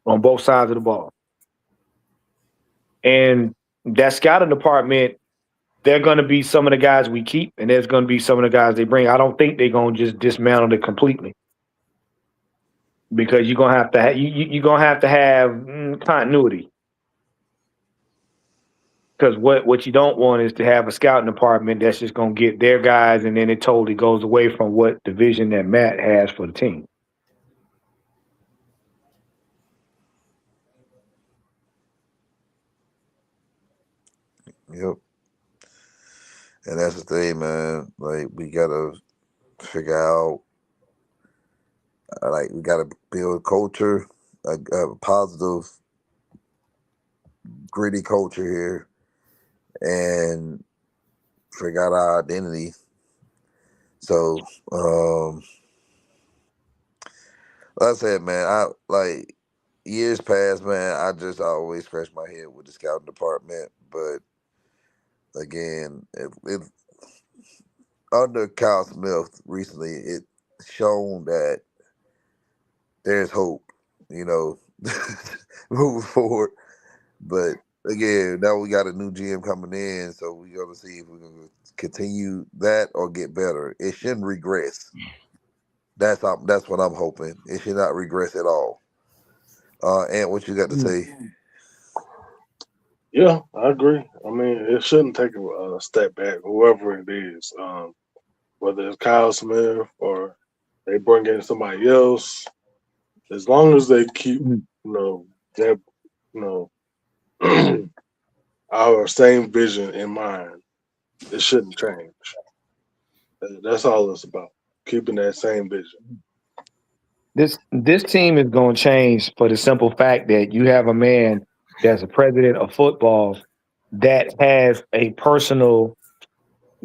on both sides of the ball. And that scouting department, they're going to be some of the guys we keep, and there's going to be some of the guys they bring. I don't think they're going to just dismantle it completely, because you're going to have to have continuity. Because what you don't want is to have a scouting department that's just going to get their guys, and then it totally goes away from what the vision that Matt has for the team. Yep. And that's the thing, man. Like, we gotta figure out. Like, we gotta build culture, a positive, gritty culture here, and figure out our identity. So, like I said, man, I like years past, man. I just always scratch my head with the scouting department, but again, if under Kyle Smith recently, it shown that there's hope, moving forward. But again, now we got a new GM coming in, so we got to see if we're gonna continue that or get better. It shouldn't regress. That's what I'm hoping. It should not regress at all. And what you got to say? Yeah, I agree. I mean, it shouldn't take a step back, whoever it is, whether it's Kyle Smith or they bring in somebody else. As long as they keep, that, our same vision in mind, it shouldn't change. That's all it's about. Keeping that same vision. This team is going to change for the simple fact that you have a man that's a president of football that has a personal.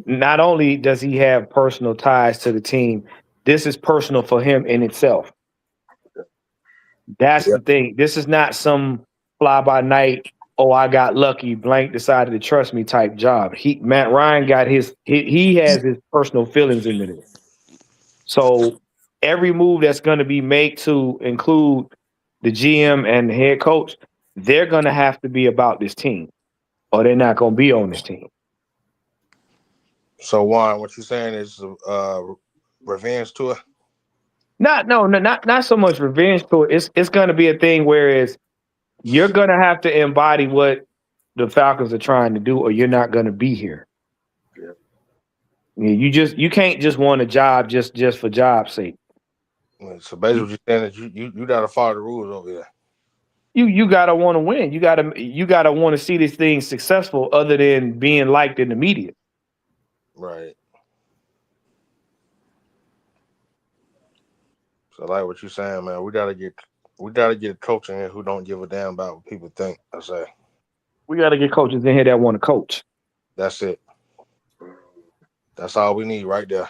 Not only does he have personal ties to the team, this is personal for him in itself. That's the thing. This is not some fly by night. Oh, I got lucky. Blank decided to trust me type job. Matt Ryan got he has his personal feelings into this. So every move that's going to be made to include the GM and the head coach, they're going to have to be about this team, or they're not going to be on this team. So, Juan, what you're saying is revenge tour? Not so much revenge tour. It's going to be a thing where you're going to have to embody what the Falcons are trying to do, or you're not going to be here. Yeah. You can't just want a job just for job's sake. So basically, what you're saying is you gotta follow the rules over there. You gotta want to win. You gotta want to see this thing successful, other than being liked in the media. Right. So like what you're saying, man, we gotta get a coach in here who don't give a damn about what people think. I say we gotta get coaches in here that want to coach. That's it. That's all we need right there.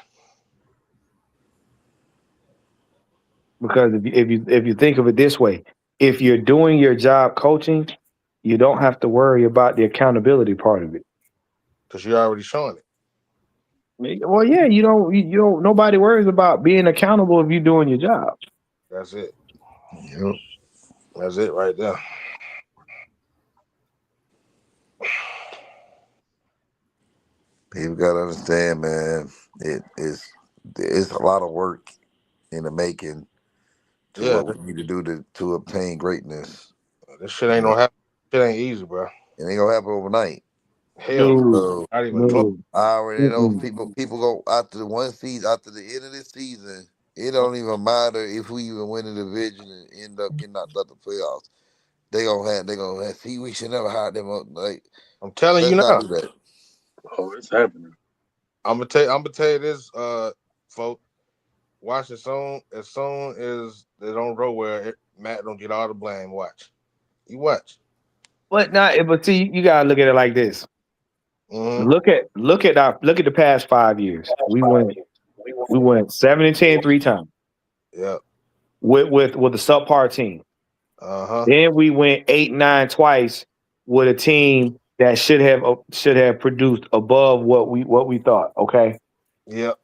Because if you think of it this way, if you're doing your job coaching, you don't have to worry about the accountability part of it. Because you're already showing it. Well, yeah, you don't. Nobody worries about being accountable if you're doing your job. That's it. Yep. That's it right there. People gotta understand, man. It's a lot of work in the making to what we need to do to obtain greatness. This shit ain't gonna happen. Shit ain't easy, bro. It ain't gonna happen overnight. Hell, no. Not even close. I already know people go after the one season, after the end of this season. It don't even matter if we even win the division and end up getting knocked out the playoffs. They gonna have. See, we should never hire them up. Like, I'm telling you now. Not do that. Oh, it's happening. I'm gonna tell you this, folks. Watch as soon as they don't go where Matt don't get all the blame. Watch. You watch. But see, you gotta look at it like this. Mm-hmm. Look at the past 5 years. We went 7-10 3 times. Yeah. With a subpar team. Uh-huh. Then we went 8-9 twice with a team that should have produced above what we thought. Okay. Yep.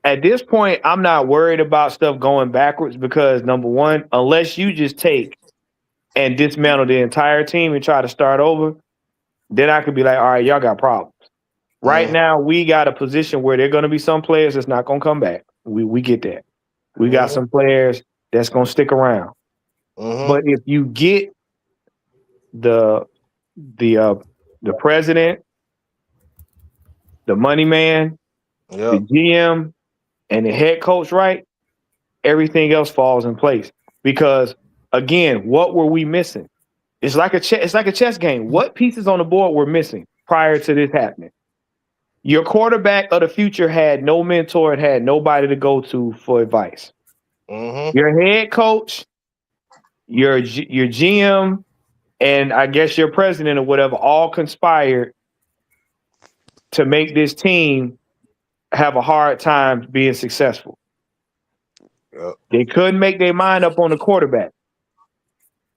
At this point, I'm not worried about stuff going backwards because, number one, unless you just take and dismantle the entire team and try to start over, then I could be like, all right, y'all got problems. Right now, we got a position where there are going to be some players that's not going to come back. We get that. We got some players that's going to stick around. But if you get the president, the money man, the GM, and the head coach right, everything else falls in place. Because again, what were we missing? It's like a chess game. What pieces on the board were missing prior to this happening? Your quarterback of the future had no mentor and had nobody to go to for advice. Your head coach, your GM, and I guess your president or whatever all conspired to make this team have a hard time being successful. Yep. They couldn't make their mind up on the quarterback.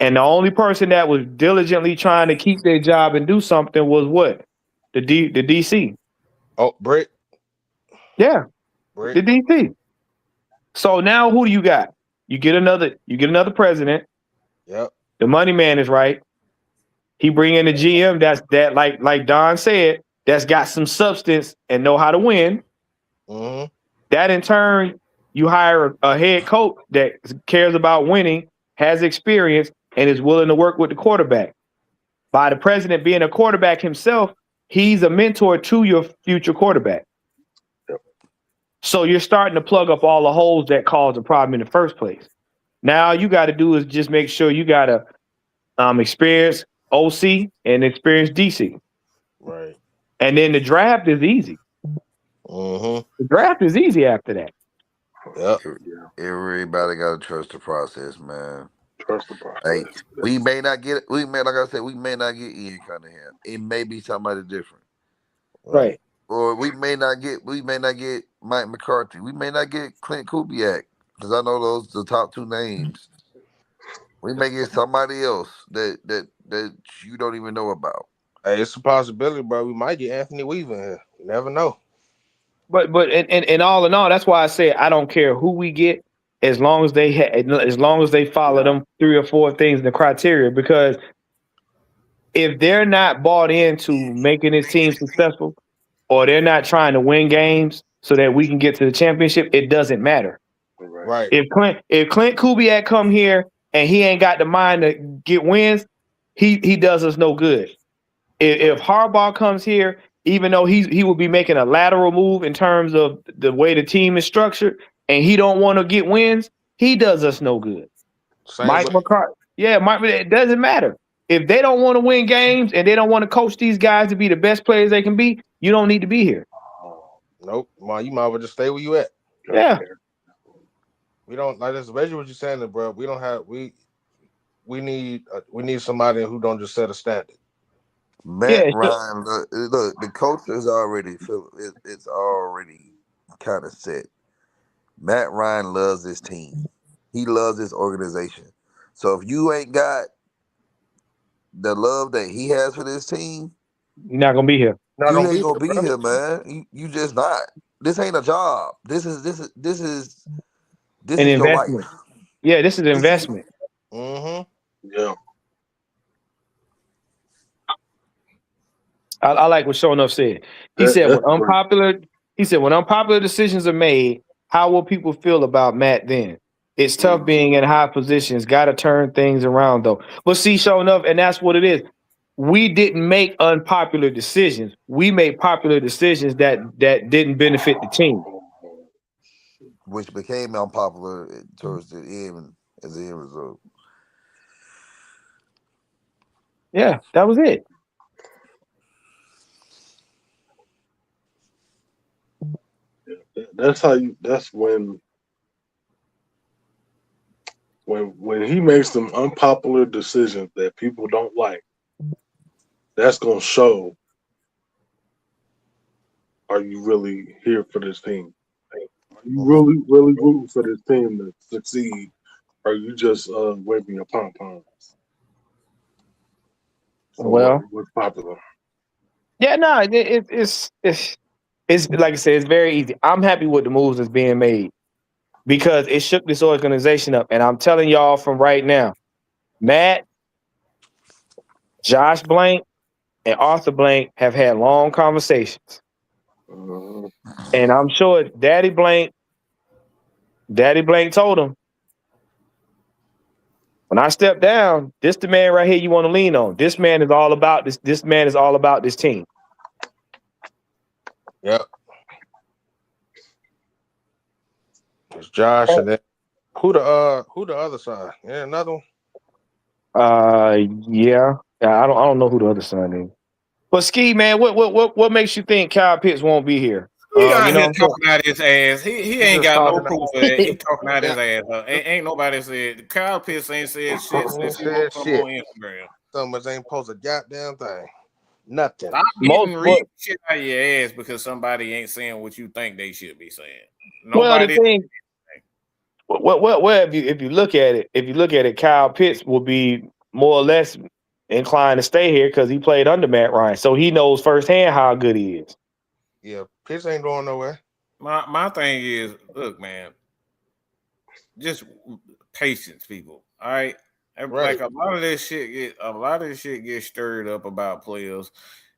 And the only person that was diligently trying to keep their job and do something was what? The DC. Oh, Britt. Yeah. Britt. The DC. So now who do you got? You get another president. Yep. The money man is right. He bring in the GM that like Don said, that's got some substance and know how to win. That in turn, you hire a head coach that cares about winning, has experience, and is willing to work with the quarterback. By the president being a quarterback himself, he's a mentor to your future quarterback. So you're starting to plug up all the holes that caused the problem in the first place. Now you got to do is just make sure you got a experienced OC and experienced DC. Right. And then the draft is easy. Mm-hmm. The draft is easy after that. Yep. Everybody gotta trust the process, man. Trust the process. Hey, we may not get we may like I said, we may not get Ian Cunningham. It may be somebody different. Right. Or we may not get Mike McCarthy. We may not get Clint Kubiak. Because I know those the top two names. We may get somebody else that you don't even know about. Hey, it's a possibility, bro. We might get Anthony Weaver in here. You never know. But and all in all, that's why I say I don't care who we get, as long as they follow them 3 or 4 things in the criteria. Because if they're not bought into making this team successful, or they're not trying to win games so that we can get to the championship, it doesn't matter. Right. If Clint Kubiak come here and he ain't got the mind to get wins, he does us no good. If Harbaugh comes here, even though he will be making a lateral move in terms of the way the team is structured, and he don't want to get wins, he does us no good. Mike McCarthy, it doesn't matter. If they don't want to win games and they don't want to coach these guys to be the best players they can be, you don't need to be here. Nope. Well, you might as well just stay where you at. Yeah. We don't like this. Basically, what you're saying, bro. We don't have we need somebody who don't just set a standard. Matt Ryan, look, the culture is already it's already kind of set. Matt Ryan loves this team. He loves this organization. So if you ain't got the love that he has for this team, you're not gonna be here. You ain't gonna be here, man. You just not. This ain't a job. This is an your life. investment. Yeah, this is an investment. Mm-hmm. Yeah. I like what Show Enough said. He said when unpopular decisions are made, how will people feel about Matt then? It's tough being in high positions. Got to turn things around though. But see, Show Enough, and that's what it is. We didn't make unpopular decisions. We made popular decisions that didn't benefit the team, which became unpopular towards the end as the end result. Yeah, that was it. That's when he makes them unpopular decisions that people don't like. That's gonna show. Are you really here for this team? Are you really rooting for this team to succeed? Or are you just waving your pom poms? Well, what's popular? Yeah, no, it's like I said, it's very easy. I'm happy with the moves that's being made because it shook this organization up. And I'm telling y'all from right now, Matt, Josh Blank, and Arthur Blank have had long conversations. And I'm sure Daddy Blank told him, when I step down, this the man right here you want to lean on. This man is all about this. This man is all about this team. Yep. It's Josh, and then who the other side? Yeah, another one. Yeah. I don't know who the other son is. But Ski, man, what makes you think Kyle Pitts won't be here? He out here talking out his ass. He ain't got no proof of that. He talking out his ass. Ain't nobody said Kyle Pitts ain't said shit since he wrote something on Instagram. Someone ain't post a goddamn thing. Nothing. Stop getting read shit out of your ass because somebody ain't saying what you think they should be saying. Nobody. Well, if you look at it, Kyle Pitts will be more or less inclined to stay here because he played under Matt Ryan, so he knows firsthand how good he is. Yeah, Pitts ain't going nowhere. My thing is, look, man, just patience, people. All right. Like a lot of this shit gets stirred up about players.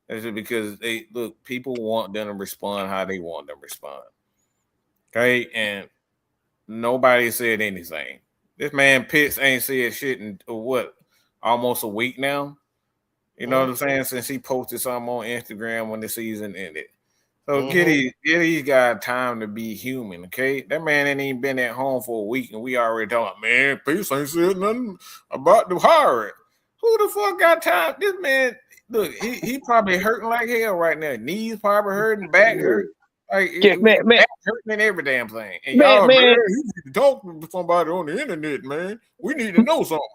That's because people want them to respond how they want them to respond. Okay, and nobody said anything. This man Pitts ain't said shit in what, almost a week now. You know what I'm saying? Since he posted something on Instagram when the season ended. So get these guys time to be human, okay? That man ain't even been at home for a week, and we already talking, man, Pitts ain't said nothing about the hire. Who the fuck got time? This man, look, he probably hurting like hell right now. Knees probably hurting, back hurt. Like man, back hurting and every damn thing. And man, y'all, man, you need to talk to somebody on the internet, man. We need to know something.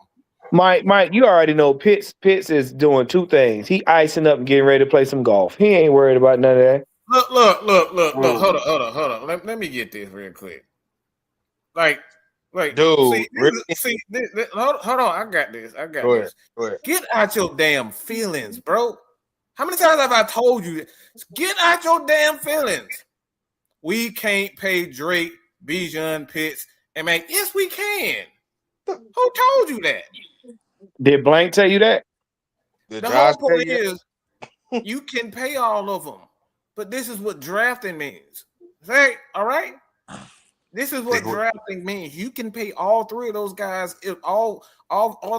Mike, you already know Pitts is doing two things. He icing up and getting ready to play some golf. He ain't worried about none of that. Look. Hold on. Let me get this real quick. Like, dude, hold on. I got this. Go ahead. Get out your damn feelings, bro. How many times have I told you that? Get out your damn feelings. We can't pay Drake, Bijan, Pitts, and man, yes, we can. Who told you that? Did Blank tell you that? The whole point is you can pay all of them, but this is what drafting means. Say, all right? This is what drafting means. You can pay all three of those guys, if all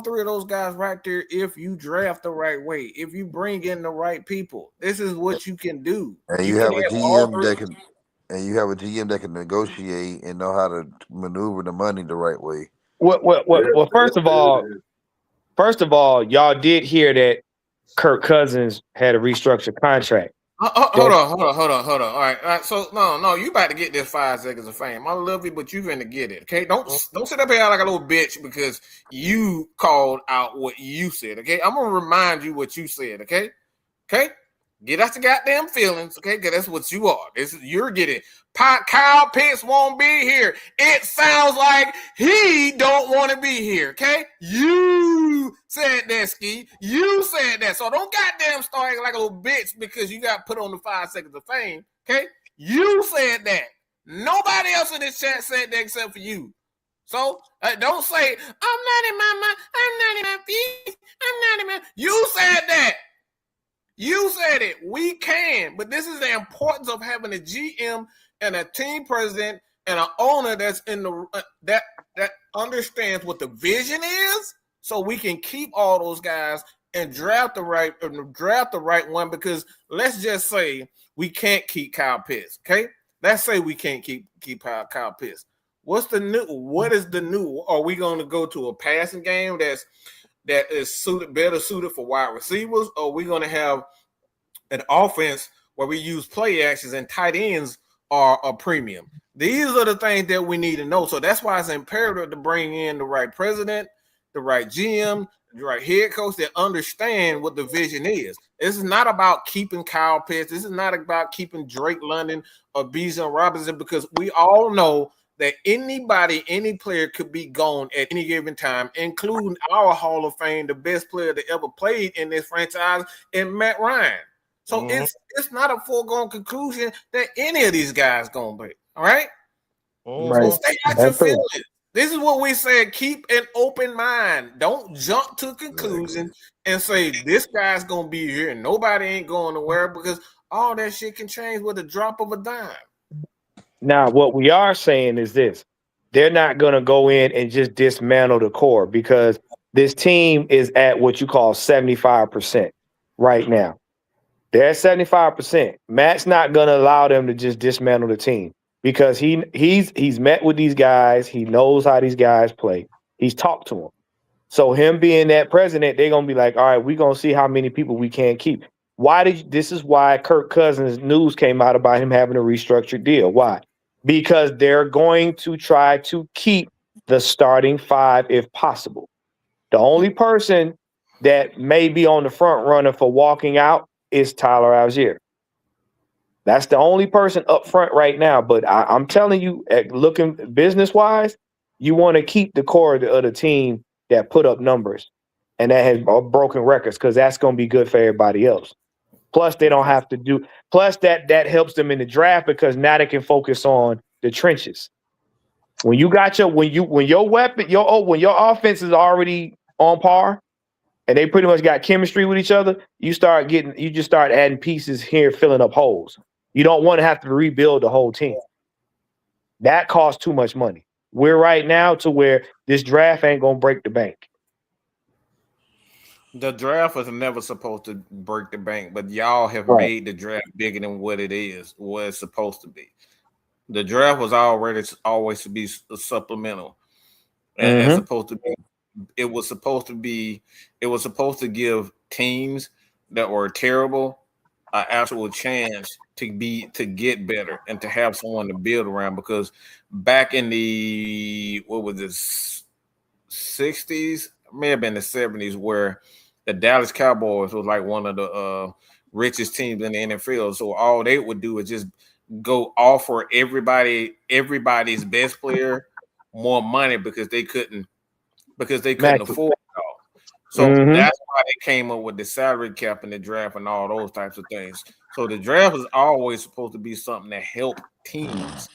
three of those guys right there, if you draft the right way, if you bring in the right people. This is what you can do. And you have a GM that can negotiate and know how to maneuver the money the right way. Well, first of all, y'all did hear that Kirk Cousins had a restructured contract. Hold on. All right. So no, you about to get this 5 seconds of fame. I love you, but you finna get it. Okay, don't sit up here like a little bitch because you called out what you said. Okay, I'm gonna remind you what you said. Okay. Get out your goddamn feelings, okay? Because that's what you are. You're getting. Kyle Pitts won't be here. It sounds like he don't want to be here, okay? You said that, Ski. You said that. So don't goddamn start acting like a little bitch because you got put on the 5 seconds of fame, okay? You said that. Nobody else in this chat said that except for you. So don't say, I'm not in my mind. I'm not in my feet. I'm not in my... You said that. You said it. We can, but this is the importance of having a GM and a team president and an owner that's in the that understands what the vision is, so we can keep all those guys and draft the right one. Because let's just say we can't keep Kyle Pitts. Okay, let's say we can't keep Kyle Pitts. What is the new? Are we going to go to a passing game that is better suited for wide receivers, or are we going to have an offense where we use play actions and tight ends are a premium? These are the things that we need to know. So that's why it's imperative to bring in the right president, the right GM, the right head coach that understand what the vision is. This is not about keeping Kyle Pitts. This is not about keeping Drake London or Bijan Robinson, because we all know that any player could be gone at any given time, including our Hall of Fame, the best player that ever played in this franchise, in Matt Ryan. So it's not a foregone conclusion that any of these guys gonna play. All right? So stay out your feelings. This is what we said: keep an open mind. Don't jump to conclusions and say this guy's gonna be here and nobody ain't going nowhere, because all that shit can change with a drop of a dime. Now, what we are saying is this: they're not going to go in and just dismantle the core, because this team is at what you call 75% right now. They're at 75%. Matt's not going to allow them to just dismantle the team, because he's met with these guys. He knows how these guys play. He's talked to them. So him being that president, they're going to be like, all right, we're going to see how many people we can keep. This is why Kirk Cousins news came out about him having a restructured deal. Why? Because they're going to try to keep the starting 5 if possible. The only person that may be on the front runner for walking out is Tyler Algier. That's the only person up front right now. But I'm telling you, looking business-wise, you want to keep the core of the team that put up numbers and that has broken records, because that's going to be good for everybody else. Plus, they don't have to do. Plus, that helps them in the draft, because now they can focus on the trenches. When you got when your offense is already on par, and they pretty much got chemistry with each other, you just start adding pieces here, filling up holes. You don't want to have to rebuild the whole team. That costs too much money. We're right now to where this draft ain't gonna break the bank. The draft was never supposed to break the bank, but y'all have Right. made the draft bigger than what it is, what it's supposed to be. The draft was always to be supplemental, and supposed to be. It was supposed to give teams that were terrible an actual chance to get better and to have someone to build around. Because back in the 60s, may have been the 70s, where the Dallas Cowboys was like one of the richest teams in the NFL. So all they would do is just go offer everybody's best player more money because they couldn't afford it all. So that's why they came up with the salary cap and the draft and all those types of things. So the draft was always supposed to be something that helped teams.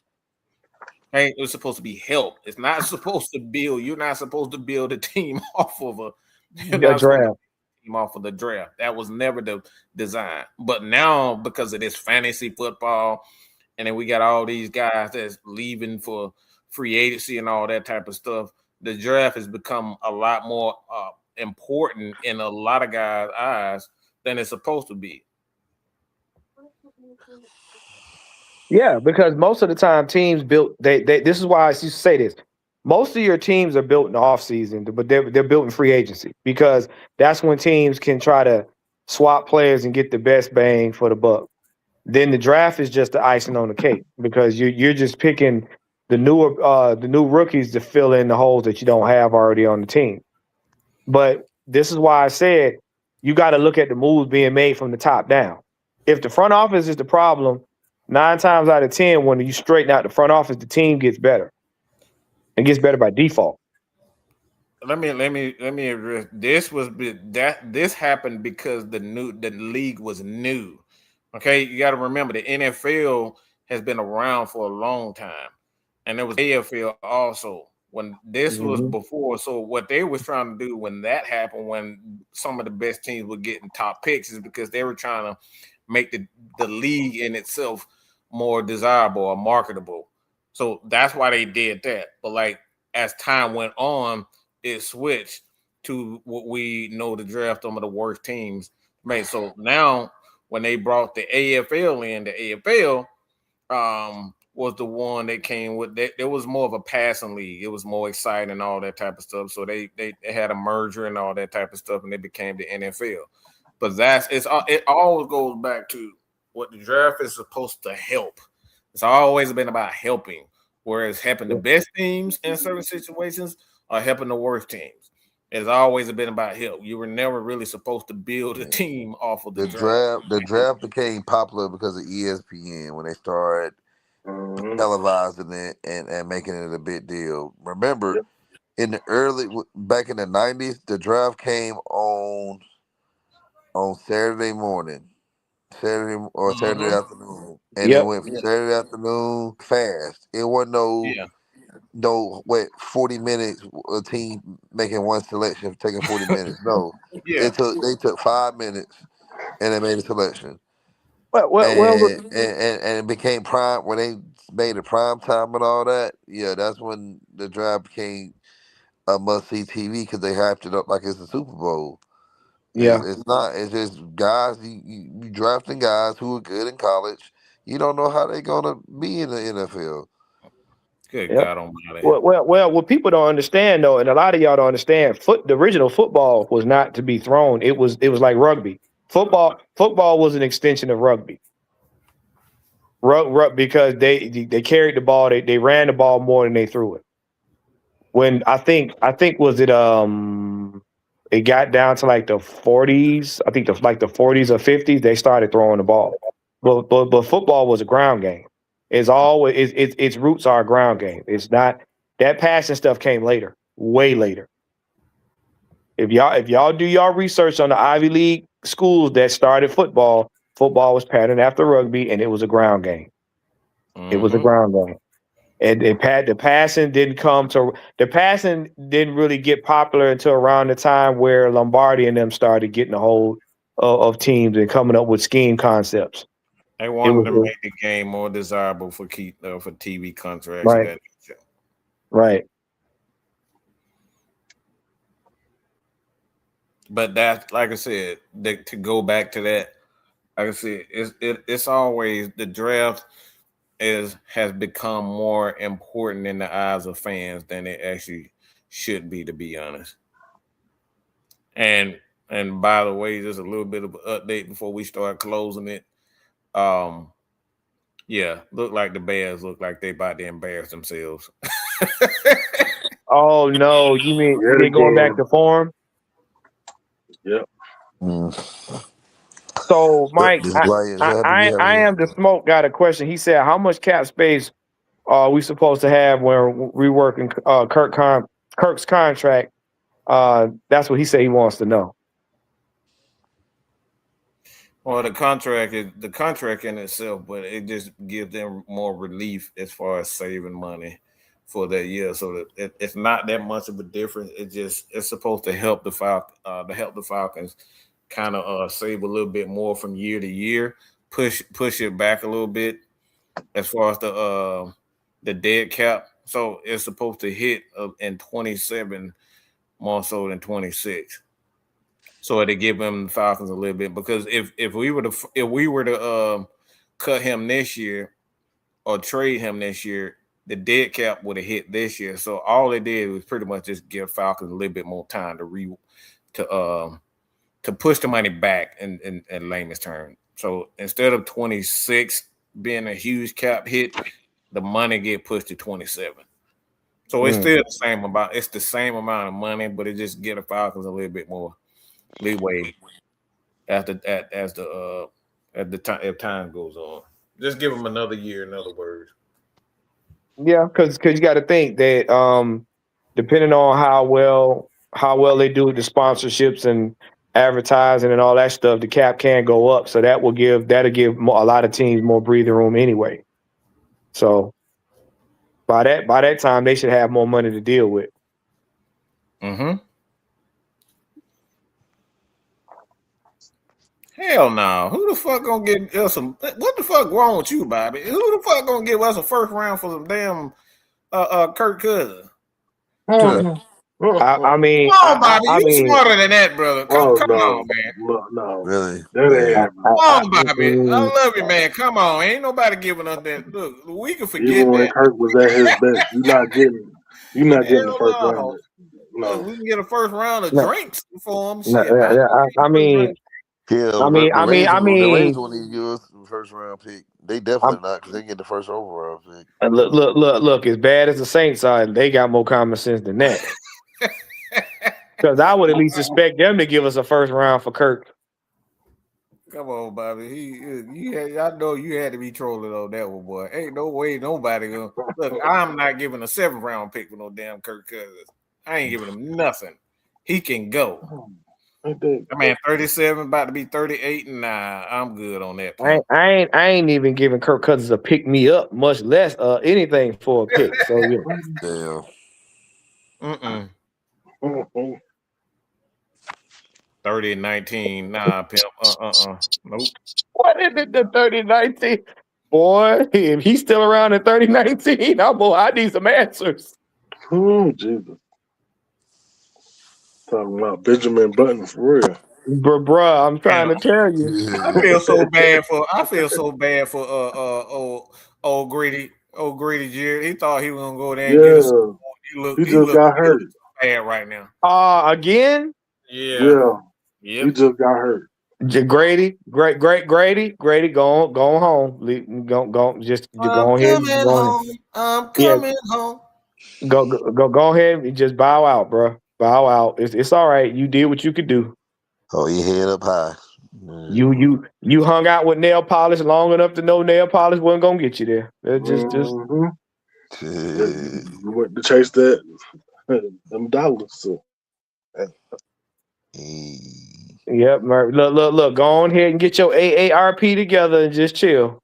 Hey, it was supposed to be help. It's not supposed to build. You're not supposed to build a team off of the draft. That was never the design. But now, because of this fantasy football, and then we got all these guys that's leaving for free agency and all that type of stuff, the draft has become a lot more important in a lot of guys' eyes than it's supposed to be. Yeah, because most of the time teams built they this is why I used to say this. Most of your teams are built in the offseason, but they're built in free agency because that's when teams can try to swap players and get the best bang for the buck. Then the draft is just the icing on the cake because you're just picking the new rookies to fill in the holes that you don't have already on the team. But this is why I said you got to look at the moves being made from the top down. If the front office is the problem, 9 times out of 10, when you straighten out the front office, the team gets better. It gets better by default. Let me address this happened because the league was new. Okay, you got to remember the NFL has been around for a long time, and there was AFL also when this was before. So what they was trying to do when that happened, when some of the best teams were getting top picks, is because they were trying to make the league in itself more desirable or marketable. So that's why they did that. But like as time went on, it switched to what we know the draft some of the worst teams made. So now when they brought the AFL in, the AFL was the one that came with that. It was more of a passing league. It was more exciting and all that type of stuff. So they had a merger and all that type of stuff, and they became the NFL. But it always goes back to what the draft is supposed to help. It's always been about helping, whereas helping the best teams in certain situations or helping the worst teams. It's always been about help. You were never really supposed to build a team off of the draft. The draft became popular because of ESPN when they started televising it and making it a big deal. Remember, back in the 90s, the draft came on Saturday morning, Saturday afternoon, and it went from Saturday afternoon fast. It wasn't no 40 minutes a team making one selection, taking 40 minutes. No, they took 5 minutes and they made a selection. And it became prime when they made it prime time and all that. Yeah, that's when the draft became a must see TV because they hyped it up like it's a Super Bowl. It's not. It's just guys. You drafting guys who are good in college. You don't know how they're gonna be in the NFL. Good God Almighty. Well, what people don't understand though, and a lot of y'all don't understand, the original football was not to be thrown. It was like rugby. Football was an extension of rugby. Because they carried the ball, they ran the ball more than they threw it. When I think was it got down to like the 40s. I think the 40s or 50s they started throwing the ball. But football was a ground game. It's always its roots are a ground game. It's not that passing stuff came later, way later. If y'all do y'all research on the Ivy League schools that started football was patterned after rugby, and it was a ground game. It was a ground game. And the passing didn't really get popular until around the time where Lombardi and them started getting a hold of teams and coming up with scheme concepts. They wanted to make the game more desirable for TV contracts. Right. Right. But that, like I said, to go back to that, like I said, it's always the draft has become more important in the eyes of fans than it actually should be, to be honest. And by the way, just a little bit of an update before we start closing it. Yeah, look like the Bears look like they about to embarrass themselves. Oh no, you mean they going back to form? Yep. So Mike, This Lions happy we have I am the smoke got a question. He said, how much cap space are we supposed to have when reworking Kirk's contract? That's what he said he wants to know. Well, the contract in itself, but it just gives them more relief as far as saving money for that year. So that it's not that much of a difference. It's supposed to help the Falcons kind of save a little bit more from year to year, push it back a little bit as far as the dead cap. So it's supposed to hit in 27 more so than 26. So it'll give them the Falcons a little bit, because if we were to cut him this year or trade him this year, the dead cap would have hit this year. So all they did was pretty much just give Falcons a little bit more time to push the money back in layman's term. So instead of 26 being a huge cap hit, the money get pushed to 27. So it's still the same amount of money, but it just get the Falcons a little bit more leeway as time goes on. Just give them another year, in other words. Yeah, because you got to think that depending on how well they do with the sponsorships and advertising and all that stuff, the cap can go up. So that'll give a lot of teams more breathing room anyway. So by that time, they should have more money to deal with. Mm-hmm. Hell no. Who the fuck gonna give us some? What the fuck wrong with you, Bobby? Who the fuck gonna give us a first round for some damn Kirk Cousins? I mean, come on, Bobby, you smarter than that, brother. Come on, man. No, really. That ain't Come on, Bobby. I love you, man. Come on, ain't nobody giving us that. Look, we can forget even when that. Kirk was at his best, you're not getting the first no. round. No, we can get a first round of drinks for him. The Ravens won't even give us the first round pick. They definitely not, because they get the first overall pick. Look, as bad as the Saints are, they got more common sense than that. Because I would at least expect them to give us a first round for Kirk. Come on, Bobby. I know you had to be trolling on that one, boy. Ain't no way nobody gonna look. I'm not giving a 7th round pick for no damn Kirk Cousins. I ain't giving him nothing. He can go. I mean, 37, about to be 38, and nah, I'm good on that. I ain't even giving Kirk Cousins a pick me up, much less anything for a pick. So Damn. 30-19, nah, pimp. Nope. What is it? The 30-19, boy. If he's still around in 30-19, I need some answers. Oh Jesus. Talking about Benjamin Button for real. Bruh, I'm trying to tell you. I feel so bad for old Grady Jared. He thought he was gonna go there and get us. He just got hurt. Bad right now. Again? Yeah. He just got hurt. Grady, Grady, go home. Go ahead. I'm coming home. Go ahead and just bow out, bro. Bow out. It's all right. You did what you could do. Oh, your head up high. You hung out with nail polish long enough to know nail polish wasn't gonna get you there. Just you went to chase them dollars. So. Yep, look. Go on ahead and get your AARP together and just chill.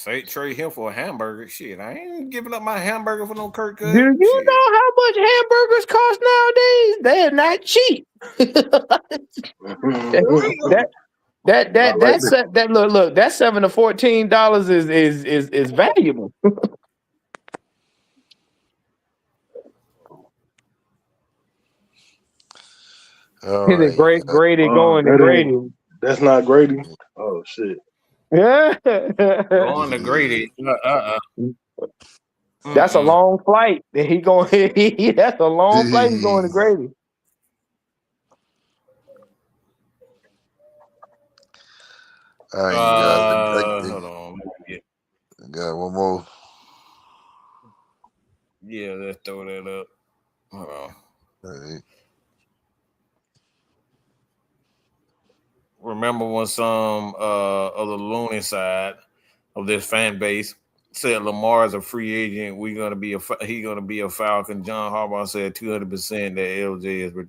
Say trade him for a hamburger. Shit, I ain't giving up my hamburger for no Kirk Do Cousins. you Shit. know how much hamburgers cost nowadays? They are not cheap. Look, that $7 to $14 is valuable. All right. Grady going to Grady. That's not Grady. Oh shit. Yeah. Going to Grady. That's a long flight. He going. That's a long flight. He's going to Grady. All right, Hold on. I got one more. Yeah, let's throw that up. Hold on. All right. Remember when some of the loony side of this fan base said Lamar is a free agent, he gonna be a Falcon. John Harbaugh said 200% that LJ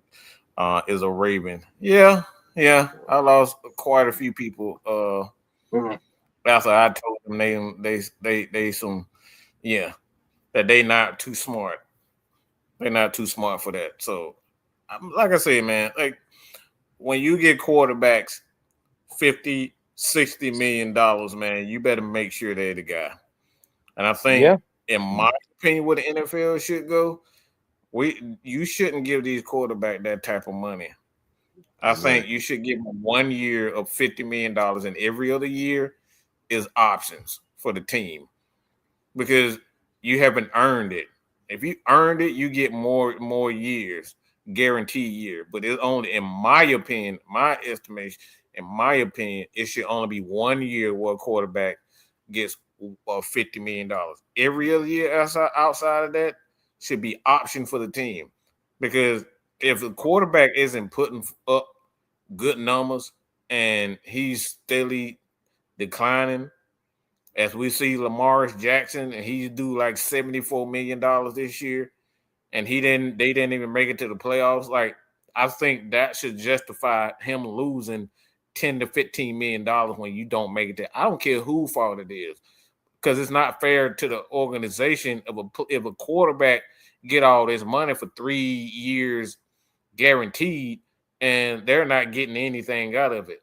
is a Raven. Yeah. I lost quite a few people after I told them they some that they not too smart. They're not too smart for that. So, like I said, man, like when you get quarterbacks 50, $60 million, man, you better make sure they're the guy. And I think, in my opinion, where the NFL should go, you shouldn't give these quarterbacks that type of money. I think you should give them 1 year of $50 million, and every other year is options for the team because you haven't earned it. If you earned it, you get more years, guaranteed year. But it's only, in my opinion, my estimation, in my opinion, it should only be 1 year where a quarterback gets $50 million. Every other year outside of that should be option for the team. Because if the quarterback isn't putting up good numbers and he's steadily declining, as we see Lamar Jackson, and he's due like $74 million this year, and they didn't even make it to the playoffs. Like, I think that should justify him losing $10 to $15 million when you don't make it there. I don't care who fault it is, because it's not fair to the organization if a quarterback get all this money for 3 years guaranteed, and they're not getting anything out of it.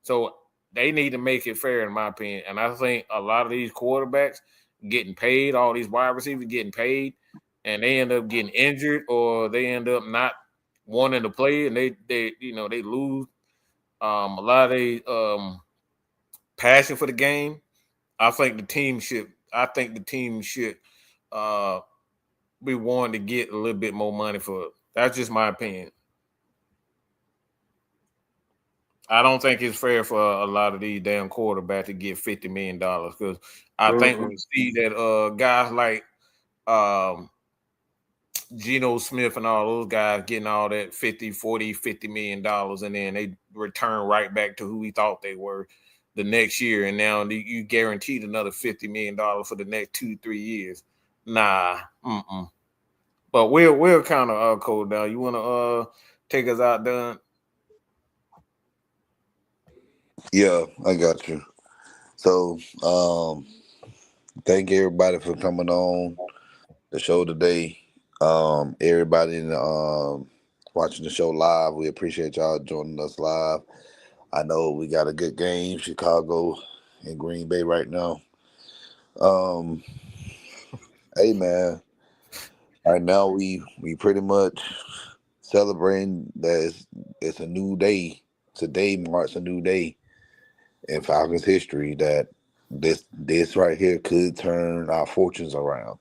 So they need to make it fair, in my opinion. And I think a lot of these quarterbacks getting paid, all these wide receivers getting paid, and they end up getting injured or they end up not wanting to play, and they lose a lot of their passion for the game. I think the team should be wanting to get a little bit more money for it. That's just my opinion. I don't think it's fair for a lot of these damn quarterbacks to get $50 million because I think we see that guys like Geno Smith and all those guys getting all that 50, 40, $50 million, and then they return right back to who we thought they were the next year. And now you guaranteed another $50 million for the next 2-3 years. Nah. But we're kind of cold down. You want to take us out, Dunn? Yeah, I got you. So, thank everybody for coming on the show today. Everybody watching the show live, we appreciate y'all joining us live. I know we got a good game, Chicago and Green Bay right now. Hey man, right now we pretty much celebrating that it's a new day. Today marks a new day in Falcons history, that this right here could turn our fortunes around.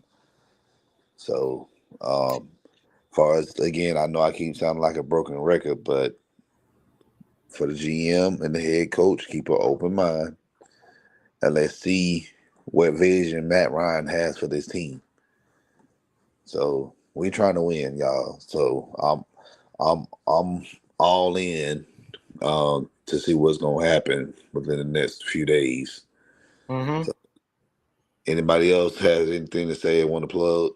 So, far as, again, I know I keep sounding like a broken record, but for the GM and the head coach, keep an open mind and let's see what vision Matt Ryan has for this team. So we trying to win, y'all. So I'm all in to see what's gonna happen within the next few days. So, anybody else has anything to say or want to plug?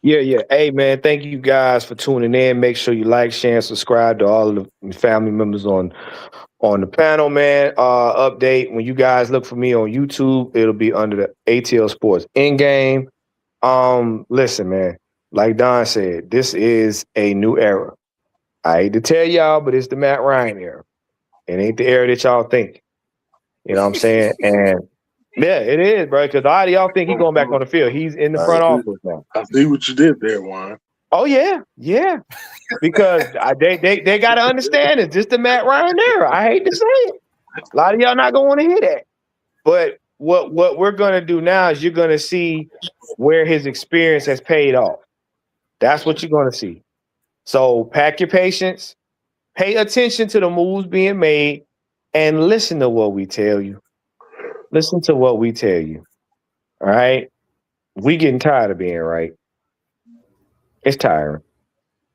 Yeah. Hey, man, thank you guys for tuning in. Make sure you like, share, and subscribe to all of the family members on the panel, man. Update when you guys look for me on YouTube, it'll be under the ATL Sports in game. Listen, man, like Don said, this is a new era. I hate to tell y'all, but it's the Matt Ryan era. It ain't the era that y'all think. You know what I'm saying? And yeah, it is, bro. Because a lot of y'all think he's going back on the field. He's in the front office now. I see what you did there, Juan. Oh yeah. Because they got to understand it's just the Matt Ryan era. I hate to say it. A lot of y'all not gonna want to hear that. But what we're gonna do now is you're gonna see where his experience has paid off. That's what you're gonna see. So pack your patience, pay attention to the moves being made, and listen to what we tell you. Listen to what we tell you. All right. We getting tired of being right. It's tiring.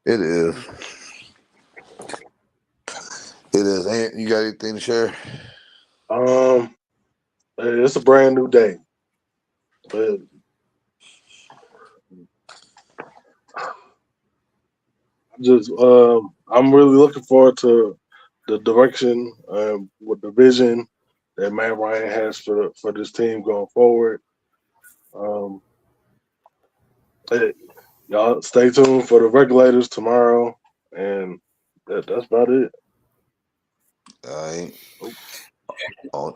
It is. It is. Ant, you got anything to share? It's a brand new day, but I'm really looking forward to the direction with the vision that Matt Ryan has for this team going forward. Y'all stay tuned for the regulators tomorrow, and that's about it. All right. Oh.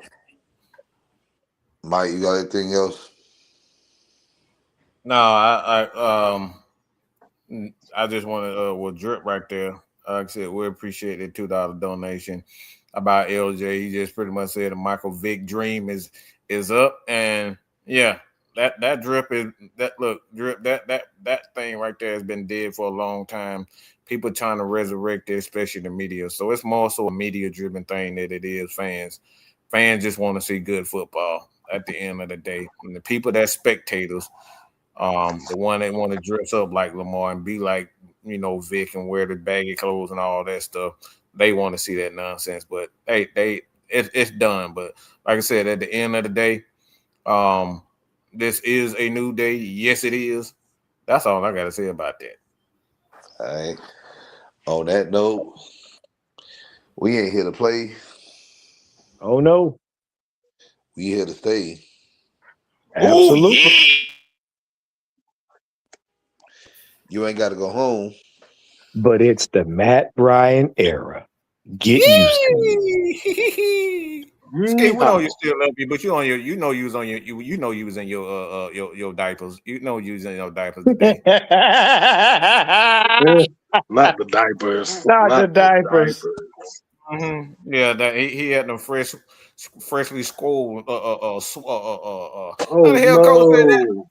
Mike, you got anything else? No, I just want to drip right there. Like I said, we appreciate the $2 donation about LJ. He just pretty much said the Michael Vick dream is up, and yeah, that drip is that look drip that thing right there has been dead for a long time. People trying to resurrect it, especially the media. So it's more so a media driven thing than it is fans. Fans just want to see good football at the end of the day, and the people that spectators. The one that want to dress up like Lamar and be like, Vic and wear the baggy clothes and all that stuff. They want to see that nonsense, but it's done. But like I said, at the end of the day, this is a new day. Yes, it is. That's all I got to say about that. All right. On that note, we ain't here to play. Oh no. We here to stay. Absolutely. Ooh, yeah. You ain't got to go home. But it's the Matt Ryan era. Get used to it. Skate, we know you still love you, but you was on your you was in your diapers. You know you was in your diapers today. Not the diapers. Not the diapers. Mm-hmm. Yeah, that he had them freshly scolded. Oh How the hell Coach said that? no!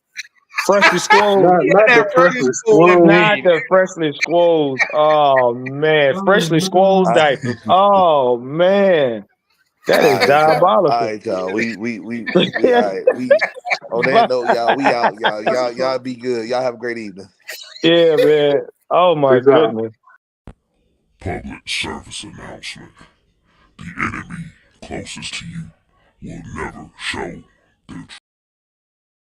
Freshly squoze. Not the freshly squoze. Not the freshly squoze. Oh man, freshly squoze diapers. Oh man, that is diabolical. All right, y'all. We all right. We on that note, y'all. We out, y'all be good. Y'all have a great evening. Yeah, man. Oh my goodness. Public service announcement. The enemy closest to you will never show their